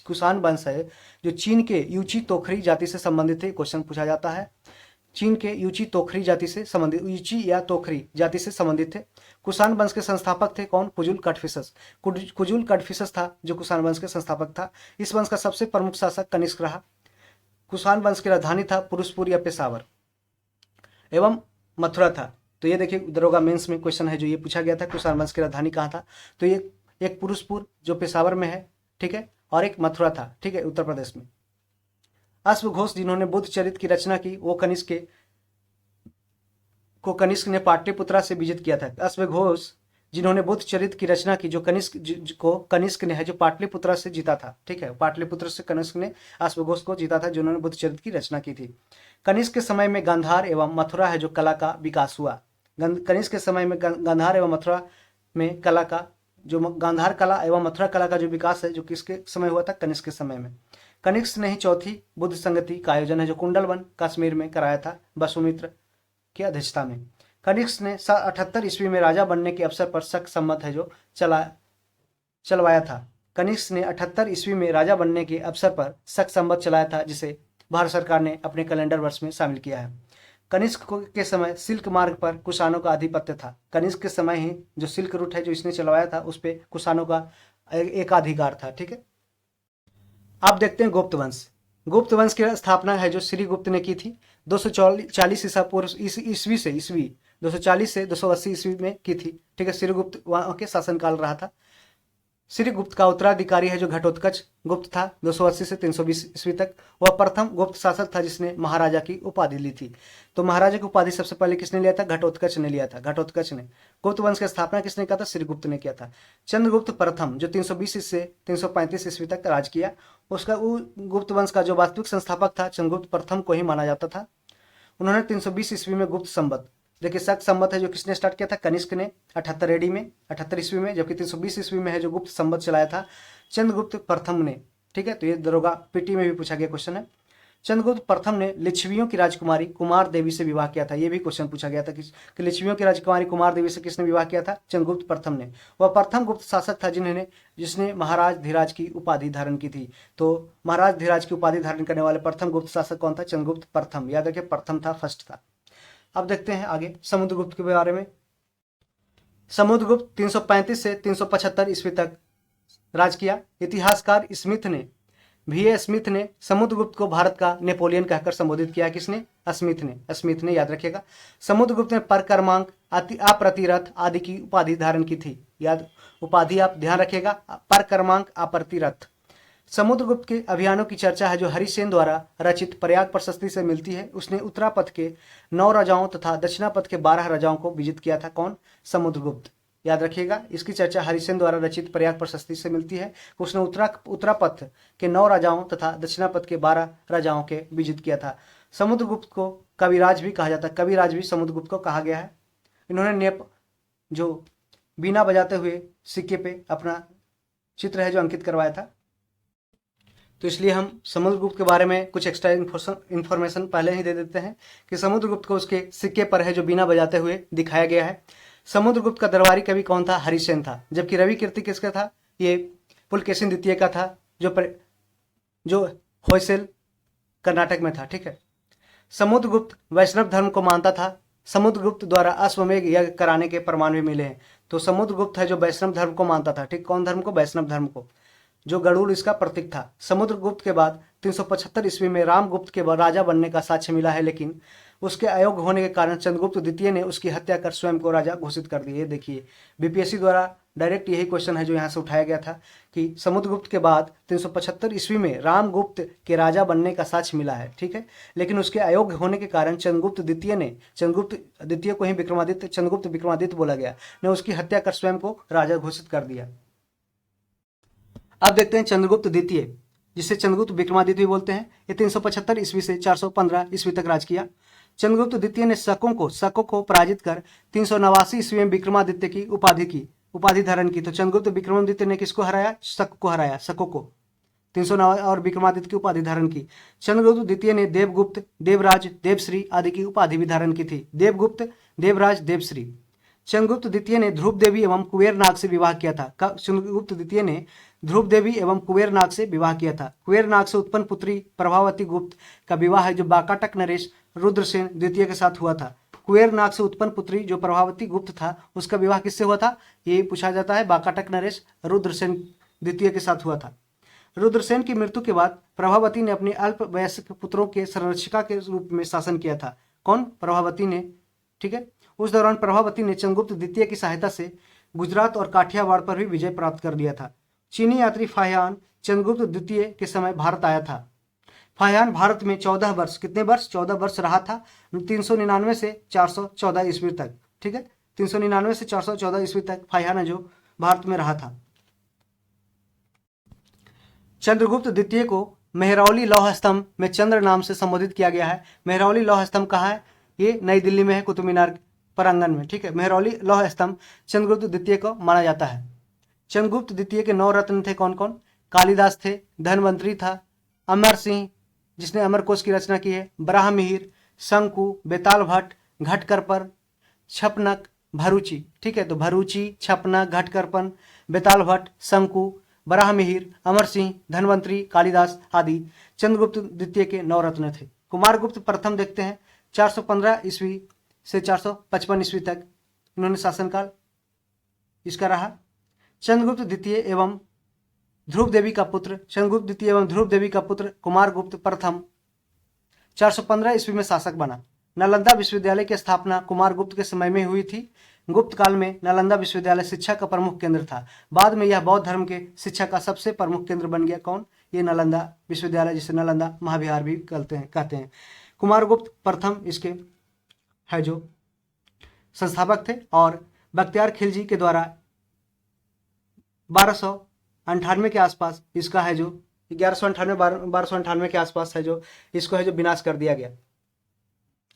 कुषाण वंश है जो चीन के यूची तोखरी जाति से संबंधित है। क्वेश्चन पूछा जाता है। चीन के यूची तोखरी जाति से संबंधित, यूची या तोखरी जाति से संबंधित थे। कुषाण वंश के संस्थापक थे कौन? कुजुल कटफिसस। कुजुल कटफिसस था जो कुषाण वंश के संस्थापक था। इस वंश का सबसे प्रमुख शासक कनिष्क रहा। कुषाण वंश की राजधानी था पुरुषपुर या पेशावर एवं मथुरा था। तो ये देखिए दरोगा मेंस में क्वेश्चन है जो ये पूछा गया था, कुषाण वंश की राजधानी कहाँ था? तो ये एक पुरुषपुर जो पेशावर में है, ठीक है, और एक मथुरा था, ठीक है, उत्तर प्रदेश में। अश्वघोष जिन्होंने बुद्ध चरित्र की रचना की वो कनिष्क ने पाटलिपुत्रा से विजित किया था। अश्वघोष जिन्होंने बुद्ध चरित्र की रचना की जो कनिष्क ने है जो पाटलिपुत्रा से जीता था। ठीक है। पाटलिपुत्र से कनिष्क ने अश्वघोष को जीता था जिन्होंने बुद्ध चरित्र की रचना की थी। कनिष्क के समय में गांधार एवं मथुरा है जो कला का विकास हुआ। कनिष्क के समय में गांधार एवं मथुरा में कला का जो गांधार कला एवं मथुरा कला का जो विकास है जो किसके समय हुआ था? कनिष्क के समय में। कनिष्क ने ही चौथी बुद्ध संगति का आयोजन है जो कुंडलवन कश्मीर में कराया था वसुमित्र की अध्यक्षता में। कनिष्क ने 78 ईस्वी में राजा बनने के अवसर पर शक संवत है जो चलवाया था। कनिष्क ने 78 ईस्वी में राजा बनने के अवसर पर शक संवत चलाया था जिसे भारत सरकार ने अपने कैलेंडर वर्ष में शामिल किया है। कनिष्क के समय सिल्क मार्ग पर कुषाणों का आधिपत्य था। कनिष्क के समय ही जो सिल्क रूट है जो इसने चलवाया था उस पर कुषाणों का एकाधिकार था। ठीक है। आप देखते हैं गुप्त वंश। गुप्त वंश की स्थापना है जो श्रीगुप्त ने की थी 240 ईसा पूर्व ईस्वी 240 से 280 ईस्वी में की थी। ठीक है। श्रीगुप्त वहां के शासनकाल रहा था। श्रीगुप्त का उत्तराधिकारी है जो घटोत्कच गुप्त था 280 से 320 ईस्वी तक। वह प्रथम गुप्त शासक था जिसने महाराजा की उपाधि ली थी। तो महाराजा की उपाधि सबसे पहले किसने लिया था? घटोत्कच ने लिया था। घटोत्कच ने। गुप्त वंश की स्थापना किसने किया था? श्रीगुप्त ने किया था। चंद्रगुप्त प्रथम जो 320 से 335 ईस्वी तक राज किया, उसका गुप्त वंश का जो वास्तविक संस्थापक था चंद्रगुप्त प्रथम को ही माना जाता था। उन्होंने 320 ईस्वी में गुप्त संवत, देखिए शक संवत है जो किसने स्टार्ट किया था? कनिष्क ने 78 एडी में 78 ईस्वी में, जबकि 320 ईस्वी में है जो गुप्त संवत चलाया था चंद्रगुप्त प्रथम ने। ठीक है। तो ये दरोगा पीटी में भी पूछा गया क्वेश्चन है। चंद्रगुप्त प्रथम ने लिच्छवियों की राजकुमारी कुमार देवी से विवाह किया था। ये भी क्वेश्चन पूछा गया था कि लिच्छवियों की राजकुमारी कुमार देवी से किसने विवाह किया था? चंद्रगुप्त प्रथम ने। वह प्रथम गुप्त शासक था जिसने महाराज धीराज की उपाधि धारण की थी। तो महाराज धीराज की उपाधि धारण करने वाले प्रथम गुप्त शासक कौन था? चंद्रगुप्त प्रथम। याद रखिए प्रथम था, फर्स्ट था। अब देखते हैं आगे समुद्रगुप्त के बारे में। समुद्रगुप्त 335 से 375 ईस्वी तक राज किया। इतिहासकार स्मिथ ने समुद्रगुप्त को भारत का नेपोलियन कहकर संबोधित किया। किसने? स्मिथ ने याद रखिएगा। समुद्रगुप्त ने परक्रमांक, अप्रतिरथ आदि की उपाधि धारण की थी। उपाधि आप ध्यान रखिएगा, परक्रमांक, अप्रतिरथ। समुद्रगुप्त के अभियानों की चर्चा है जो हरिसेन द्वारा रचित प्रयाग प्रशस्ति से मिलती है। उसने उत्तरापथ के 9 राजाओं तथा दक्षिणापथ के 12 राजाओं को विजित किया था। कौन? समुद्रगुप्त। याद रखिएगा, इसकी चर्चा हरिसेन द्वारा रचित प्रयाग प्रशस्ति से मिलती है। उसने उत्तरापथ के 9 राजाओं तथा दक्षिणापथ के 12 राजाओं के विजित किया था। समुद्रगुप्त को कविराज भी कहा जाता है। कविराज भी समुद्रगुप्त को कहा गया है। इन्होंने जो बीना बजाते हुए सिक्के पे अपना चित्र है जो अंकित करवाया था। तो इसलिए हम समुद्रगुप्त के बारे में कुछ एक्स्ट्रा इन्फॉर्मेशन पहले ही दे देते हैं कि समुद्रगुप्त को उसके सिक्के पर है जो बीना बजाते हुए दिखाया गया है। समुद्रगुप्त का दरबारी कवि कौन था? हरिसेन था। जबकि रवि कीर्ति किसका था? ये पुलकेशिन द्वितीय का था, जो होयसल कर्नाटक में था। ठीक है। समुद्रगुप्त वैष्णव धर्म को मानता था। समुद्रगुप्त द्वारा अश्वमेध यज्ञ कराने के प्रमाण भी मिले हैं। तो समुद्रगुप्त है जो वैष्णव धर्म को मानता था। ठीक, कौन धर्म को? वैष्णव धर्म को, जो गरुड़ इसका प्रतीक था। समुद्रगुप्त के बाद 375 ईस्वी में रामगुप्त के राजा बनने का साक्ष्य मिला है, लेकिन उसके अयोग्य होने के कारण चंद्रगुप्त द्वितीय ने उसकी हत्या कर स्वयं को राजा घोषित कर दिए। देखिए, बीपीएससी द्वारा डायरेक्ट यही क्वेश्चन है जो यहाँ से उठाया गया था कि समुद्रगुप्त के बाद 375 ईस्वी में रामगुप्त के राजा बनने का साक्ष्य मिला है। ठीक है, लेकिन उसके अयोग्य होने के कारण चंद्रगुप्त द्वितीय को ही चंद्रगुप्त विक्रमादित्य बोला गया ने उसकी हत्या कर स्वयं को राजा घोषित कर दिया। अब देखते हैं चंद्रगुप्त द्वितीय, जिसे चंद्रगुप्त विक्रमादित्य भी बोलते हैं। ये 375 ईस्वी से 415 ईस्वी तक राज किया। चंद्रगुप्त द्वितीय ने शकों को पराजित कर 389 ईस्वी में विक्रमादित्य की उपाधि धारण की। तो चंद्रगुप्त विक्रमादित्य ने किसको हराया? शकों को 309 और विक्रमादित्य की उपाधि धारण की। चंद्रगुप्त द्वितीय ने देवगुप्त, देवराज, देवश्री आदि की उपाधि भी धारण की थी। देवगुप्त, देवराज, देवश्री। चंद्रगुप्त द्वितीय ने ध्रुव देवी एवं कुबेर नाग से विवाह किया था। चंद्रगुप्त द्वितीय ने ध्रुव देवी एवं कुबेर नाग से विवाह किया था। कुबेर नाग से उत्पन्न पुत्री प्रभावती गुप्त का विवाह है जो बाकाटक नरेश रुद्रसेन द्वितीय के साथ हुआ था। कुबेर नाग से उत्पन्न पुत्री जो प्रभावती गुप्त था, उसका विवाह किससे हुआ था? ये पूछा जाता है। बाकाटक नरेश रुद्रसेन द्वितीय के साथ हुआ था। रुद्रसेन की मृत्यु के बाद प्रभावती ने अपने अल्प वयस्क पुत्रों के संरक्षिका के रूप में शासन किया था। कौन? प्रभावती ने। ठीक है। उस दौरान प्रभावती ने चंद्रगुप्त द्वितीय की सहायता से गुजरात और काठियावाड़ पर भी विजय प्राप्त कर लिया था। चीनी यात्री फाहियान चंद्रगुप्त द्वितीय के समय भारत आया था। फाहियान भारत में 14 वर्ष, कितने वर्ष? 14 वर्ष रहा था, 399 से 414 ईस्वी तक। ठीक है, 399 से 414 ईस्वी तक फाहियान जो भारत में रहा था। चंद्रगुप्त द्वितीय को मेहरौली लौह स्तंभ में चंद्र नाम से संबोधित किया गया है। मेहरौली लौह स्तंभ कहाँ है? ये नई दिल्ली में है, कुतुब मीनार प्रांगण में। ठीक है, मेहरौली लौह स्तंभ चंद्रगुप्त द्वितीय को माना जाता है। चंद्रगुप्त द्वितीय के 9 रत्न थे। कौन कौन? कालिदास थे, धनवंतरी था, अमर सिंह जिसने अमरकोश की रचना की है, बराहमिहिर, शंकु, बेताल भट्ट, घटकरपर, छपनक, भरूची। ठीक है, तो भरूची, छपनक, घटकरपन, बेताल भट्ट, शंकु, बराहमिहिर, अमर सिंह, धनवंतरी, कालिदास आदि चंद्रगुप्त द्वितीय के 9 रत्न थे। कुमारगुप्त प्रथम देखते हैं, 415 ईस्वी से 455 ईस्वी तक इन्होंने शासनकाल इसका रहा। चंद्रगुप्त द्वितीय एवं ध्रुव देवी का पुत्र कुमारगुप्त प्रथम 415 ईस्वी में शासक बना। नालंदा विश्वविद्यालय की स्थापना कुमारगुप्त के समय में हुई थी। गुप्त काल में नालंदा विश्वविद्यालय शिक्षा का प्रमुख केंद्र था। बाद में यह बौद्ध धर्म के शिक्षा का सबसे प्रमुख केंद्र बन गया। कौन? ये नालंदा विश्वविद्यालय, जिसे नालंदा महाविहार भी कहते हैं। कुमारगुप्त प्रथम इसके है जो संस्थापक थे और बख्तियार खिलजी के द्वारा 1298 के आसपास इसका है जो 1298 के आसपास है जो इसको है जो विनाश कर दिया गया।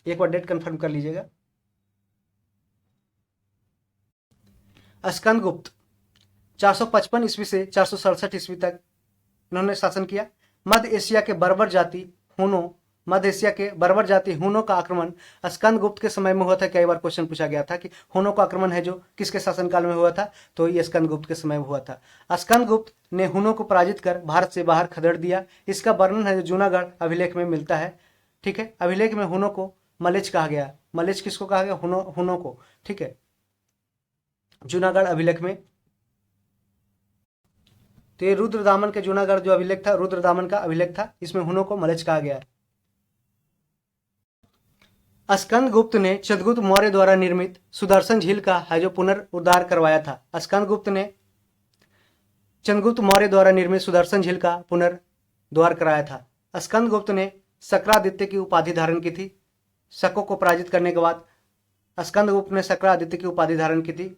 एक बार डेट कंफर्म कर लीजिएगा। स्कंदगुप्त 455 ईस्वी से 467 ईस्वी तक इन्होंने शासन किया। मध्य एशिया के बर्बर जाति हुनों का आक्रमण स्कंदगुप्त के समय में हुआ था। कई बार क्वेश्चन पूछा गया था कि हुनों का आक्रमण है जो किसके शासनकाल में हुआ था? तो ये स्कंदगुप्त के समय में हुआ था। स्कंदगुप्त ने हुनों को पराजित कर भारत से बाहर खदेड़ दिया। इसका वर्णन है जो जूनागढ़ अभिलेख में मिलता है। ठीक है, अभिलेख में हुनों को मलेच कहा गया। मलेच किसको कहा गया? हुनों को, ठीक है, जूनागढ़ अभिलेख में। तो ये रुद्रदामन के जूनागढ़ जो अभिलेख था, रुद्रदामन का अभिलेख था, इसमें हुनों को मलेच कहा गया है। स्कंदगुप्त ने चंद्रगुप्त मौर्य द्वारा निर्मित सुदर्शन झील का है जो पुनरुद्धार करवाया था। स्कंदगुप्त ने चंद्रगुप्त मौर्य द्वारा निर्मित सुदर्शन झील का पुनरुद्धार कराया था। स्कंदगुप्त ने शक्रादित्य की उपाधि धारण की थी। शकों को पराजित करने के बाद स्कंदगुप्त ने शक्रादित्य की उपाधि धारण की थी।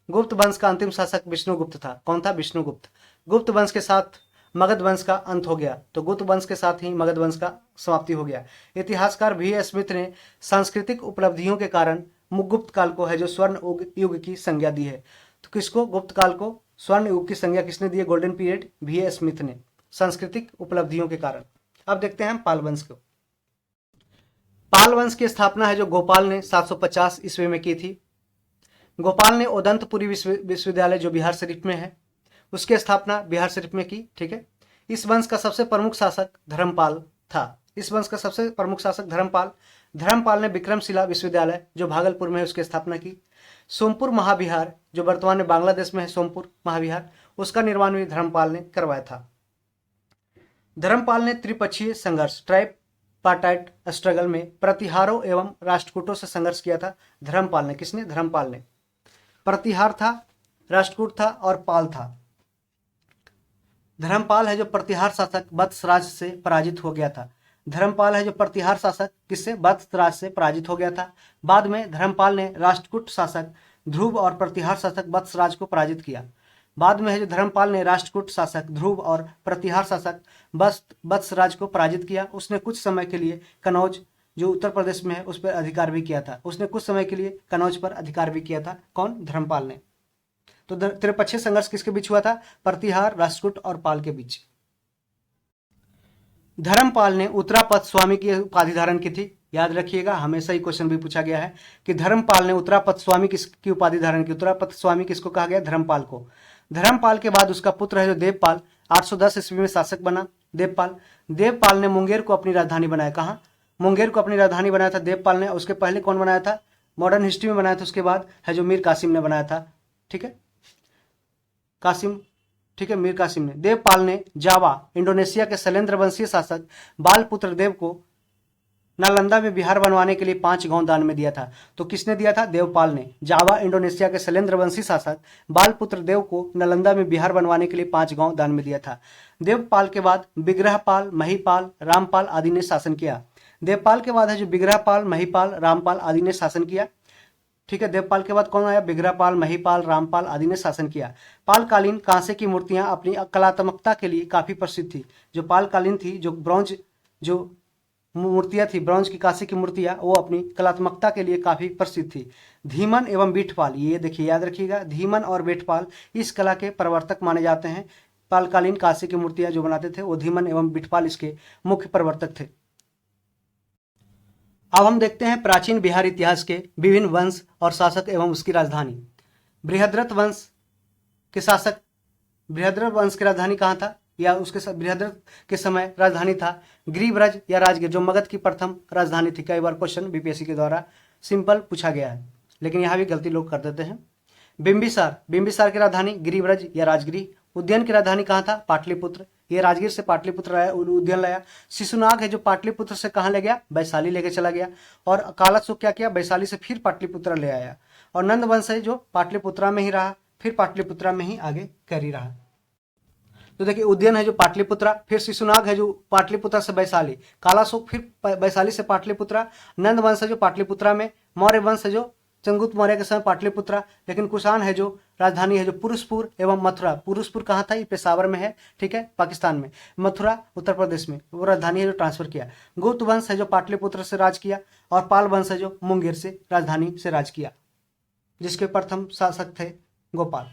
गुप्त वंश का अंतिम शासक विष्णुगुप्त था। कौन था? विष्णुगुप्त। गुप्त वंश के साथ मगध वंश का अंत हो गया, तो गुप्त वंश के साथ ही मगध वंश का समाप्ति हो गया। इतिहासकार V. स्मिथ ने सांस्कृतिक उपलब्धियों के कारण गुप्त काल को है जो स्वर्ण युग की संज्ञा दी है। तो किसको? गुप्त काल को स्वर्ण युग की संज्ञा किसने दी है? Golden period V. स्मिथ ने, सांस्कृतिक उपलब्धियों के कारण। अब देखते हैं हम पाल वंश को। पाल वंश की स्थापना है जो गोपाल ने 750 ईस्वी में की थी। गोपाल ने ओदंतपुरी विश्वविद्यालय जो बिहार शरीफ में है, उसकी स्थापना बिहार शरीफ में की, ठीक है। इस वंश का सबसे प्रमुख शासक धर्मपाल था। इस वंश का सबसे प्रमुख शासक धर्मपाल ने विक्रमशिला विश्वविद्यालय जो भागलपुर में है उसकी स्थापना की। सोमपुर महाविहार जो वर्तमान में बांग्लादेश में है, सोमपुर महाविहार, उसका निर्माण भी धर्मपाल ने करवाया था। धर्मपाल ने त्रिपक्षीय संघर्ष, ट्राइपार्टाइट स्ट्रगल में प्रतिहारों एवं राष्ट्रकूटों से संघर्ष किया था। धर्मपाल ने, किसने? धर्मपाल ने। प्रतिहार था, राष्ट्रकूट था और पाल था। धर्मपाल है जो प्रतिहार शासक वत्सराज से पराजित हो गया था। धर्मपाल है जो प्रतिहार शासक किससे? वत्सराज से पराजित हो गया था। बाद में धर्मपाल ने राष्ट्रकूट शासक ध्रुव और प्रतिहार शासक वत्सराज को पराजित किया। बाद में है जो धर्मपाल ने राष्ट्रकूट शासक ध्रुव और प्रतिहार शासक वत्सराज को पराजित किया। उसने कुछ समय के लिए कनौज जो उत्तर प्रदेश में है उस पर अधिकार भी किया था। उसने कुछ समय के लिए कनौज पर अधिकार भी किया था। कौन? धर्मपाल ने। तो त्रिपक्षीय संघर्ष किसके बीच हुआ था? प्रतिहार, राष्ट्रकूट और पाल के बीच। धर्मपाल ने उत्तरापद स्वामी की उपाधि धारण की थी। याद रखिएगा, हमेशा ही क्वेश्चन भी पूछा गया है कि धर्मपाल ने उत्तरापद स्वामी किसकी उपाधि धारण की। उत्तरापद स्वामी किसको कहा गया? धर्मपाल को। धर्मपाल के बाद उसका पुत्र है जो देवपाल, 810 ईस्वी में शासक बना। देवपाल ने मुंगेर को अपनी राजधानी बनाया। कहाँ? मुंगेर को अपनी राजधानी बनाया था देवपाल ने। उसके पहले कौन बनाया था? मॉडर्न हिस्ट्री में बनाया था। उसके बाद है जो मीर कासिम ने बनाया था, ठीक है, कासिम, ठीक है, मीर कासिम ने। देवपाल ने जावा इंडोनेशिया के शैलेंद्र वंशीय शासक बालपुत्र देव को नालंदा में बिहार बनवाने के लिए 5 गांव दान में दिया था। तो किसने दिया था? देवपाल ने। जावा इंडोनेशिया के शैलेंद्र वंशी शासक बालपुत्र देव को नालंदा में बिहार बनवाने के लिए 5 गांव दान में दिया था। देवपाल के बाद विग्रहपाल, महिपाल, रामपाल आदि ने शासन किया। देवपाल के बाद है जो विग्रहपाल, महिपाल, रामपाल आदि ने शासन किया, ठीक है। देवपाल के बाद कौन आया? विग्रहपाल, महिपाल, रामपाल आदि ने शासन किया। पालकालीन कांसे की मूर्तियां अपनी कलात्मकता के लिए काफी प्रसिद्ध थी। जो पालकालीन थी, जो ब्रॉन्ज जो मूर्तियां थी, ब्रॉन्ज की कांसे की मूर्तियां, वो अपनी कलात्मकता के लिए काफी प्रसिद्ध थी। धीमन एवं बीठपाल, ये देखिए याद रखिएगा, धीमन और बीठपाल इस कला के प्रवर्तक माने जाते हैं। पालकालीन कांसे की मूर्तियां जो बनाते थे वो धीमन एवं बीठपाल इसके मुख्य प्रवर्तक थे। अब हम देखते हैं प्राचीन बिहार इतिहास के विभिन्न वंश और शासक एवं उसकी राजधानी। बृहद्रथ वंश के शासक, बृहद्रथ वंश की राजधानी कहाँ था? या उसके बृहद्रथ के समय राजधानी था गिरिब्रज या राजगीर, जो मगध की प्रथम राजधानी थी। कई बार क्वेश्चन बीपीएससी के द्वारा सिंपल पूछा गया है, लेकिन यहाँ भी गलती लोग कर देते हैं। बिंबिसार की राजधानी गिरिब्रज या राजगिरी। उद्यन की राजधानी कहाँ था? पाटलिपुत्र। ये राजगीर से पाटलिपुत्र आया, उद्यन लाया। शिशुनाग है जो पाटलिपुत्र से कहाँ ले गया? वैशाली लेके चला गया। और कालाशोक क्या किया? वैशाली से फिर पाटलिपुत्र ले आया। और नंद वंश है जो पाटलिपुत्रा में ही रहा, फिर पाटलिपुत्रा में ही आगे कर ही रहा। तो देखिए, उद्यन है जो पाटलिपुत्रा, फिर शिशुनाग है जो पाटलिपुत्र से वैशाली, कालाशोक फिर वैशाली से पाटलिपुत्रा, नंद वंश है जो पाटलिपुत्रा में, मौर्य वंश है जो चंद्रगुप्त मौर्य के समय पाटलिपुत्रा, लेकिन कुषाण है जो राजधानी है जो पुरुषपुर एवं मथुरा। पुरुषपुर कहाँ था? ये पेशावर में है, ठीक है, पाकिस्तान में। मथुरा उत्तर प्रदेश में, वो राजधानी है जो ट्रांसफर किया। गुप्त वंश है जो पाटलिपुत्र से राज किया, और पाल वंश है जो मुंगेर से राजधानी से राज किया, जिसके प्रथम शासक थे गोपाल।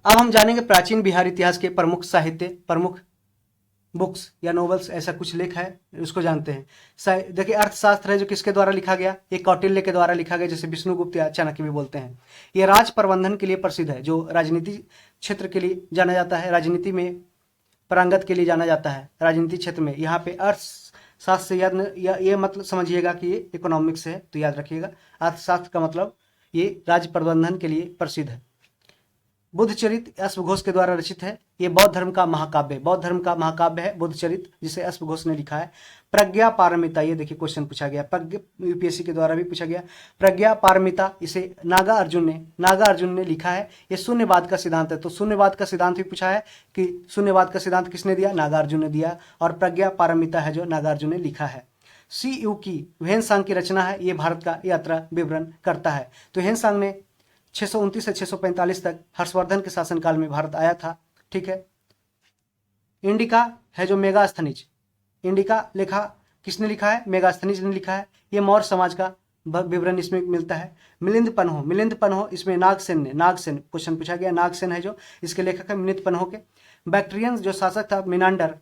अब हम जानेंगे प्राचीन बिहार इतिहास के प्रमुख साहित्य, प्रमुख बुक्स या नोवेल्स, ऐसा कुछ लेख है, उसको जानते हैं। देखिए, अर्थशास्त्र है जो किसके द्वारा लिखा गया? ये कौटिल्य के द्वारा लिखा गया, जिसे विष्णुगुप्त या चाणक्य भी बोलते हैं। ये राज प्रबंधन के लिए प्रसिद्ध है, जो राजनीति क्षेत्र के लिए जाना जाता है, राजनीति में पारंगत के लिए जाना जाता है। राजनीति क्षेत्र में यहाँ पे शास्त्र से याद ये मतलब समझिएगा कि ये इकोनॉमिक्स है, तो याद रखिएगा। अर्थशास्त्र का मतलब ये राज्य प्रबंधन के लिए प्रसिद्ध है। बुद्धचरित अश्वघोष के द्वारा रचित है। ये बौद्ध धर्म का महाकाव्य है बुद्धचरित, जिसे अश्वघोष ने लिखा है। प्रज्ञा पारमिता, ये देखिए क्वेश्चन पूछा गया, यूपीएससी के द्वारा भी पूछा गया। प्रज्ञा पारमिता इसे नागार्जुन ने लिखा है। ये शून्यवाद का सिद्धांत है, तो शून्यवाद का सिद्धांत भी पूछा है कि शून्यवाद का सिद्धांत किसने दिया, नागार्जुन ने दिया। और प्रज्ञा पारमिता है जो नागार्जुन ने लिखा है। CU की ह्वेनसांग की रचना है, ये भारत का यात्रा विवरण करता है। तो ह्वेनसांग ने 629 से 645 तक हर्षवर्धन के शासनकाल में भारत आया था, ठीक है। इंडिका है जो मेगास्थनीज, इंडिका लिखा किसने लिखा है, मेगास्थनीज ने लिखा है। ये मौर्य समाज का विवरण इसमें मिलता है। मिलिंद पन्हो इसमें नागसेन क्वेश्चन पूछा गया, नागसेन है जो इसके लेखक है, मिलिंद पन्हो के। बैक्ट्रियन जो शासक था, मिनांडर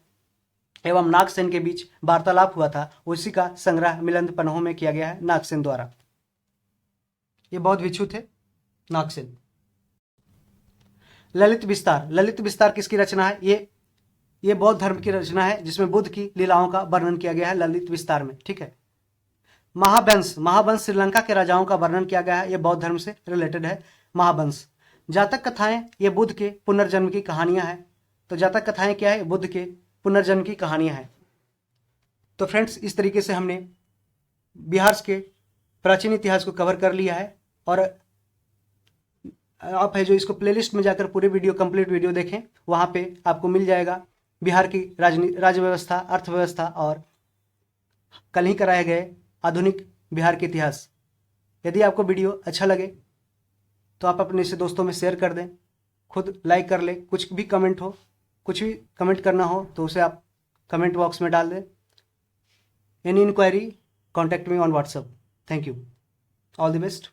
एवं नागसेन के बीच वार्तालाप हुआ था, उसी का संग्रह मिलिंद पन्हो में किया गया है नागसेन द्वारा। ये बौद्ध भिक्षु थे नागसेन। ललित विस्तार किसकी रचना है, ये बौद्ध धर्म की रचना है, जिसमें बुद्ध की लीलाओं का वर्णन किया गया है ललित विस्तार में, ठीक है। महावंश श्रीलंका के राजाओं का वर्णन किया गया है, ये बौद्ध धर्म से रिलेटेड है महावंश। जातक कथाएं ये बुद्ध के पुनर्जन्म की कहानियां हैं। तो जातक कथाएं क्या है, बुद्ध के पुनर्जन्म की कहानियां हैं। तो फ्रेंड्स, इस तरीके से हमने बिहार के प्राचीन इतिहास को कवर कर लिया है। और आप है जो इसको प्लेलिस्ट में जाकर पूरे कंप्लीट वीडियो देखें, वहाँ पे आपको मिल जाएगा बिहार की राज्य व्यवस्था, अर्थव्यवस्था और कल ही कराए गए आधुनिक बिहार के इतिहास। यदि आपको वीडियो अच्छा लगे तो आप अपने से दोस्तों में शेयर कर दें, खुद लाइक कर लें। कुछ भी कमेंट करना हो तो उसे आप कमेंट बॉक्स में डाल दें। Any inquiry contact me on WhatsApp. Thank you, all the best.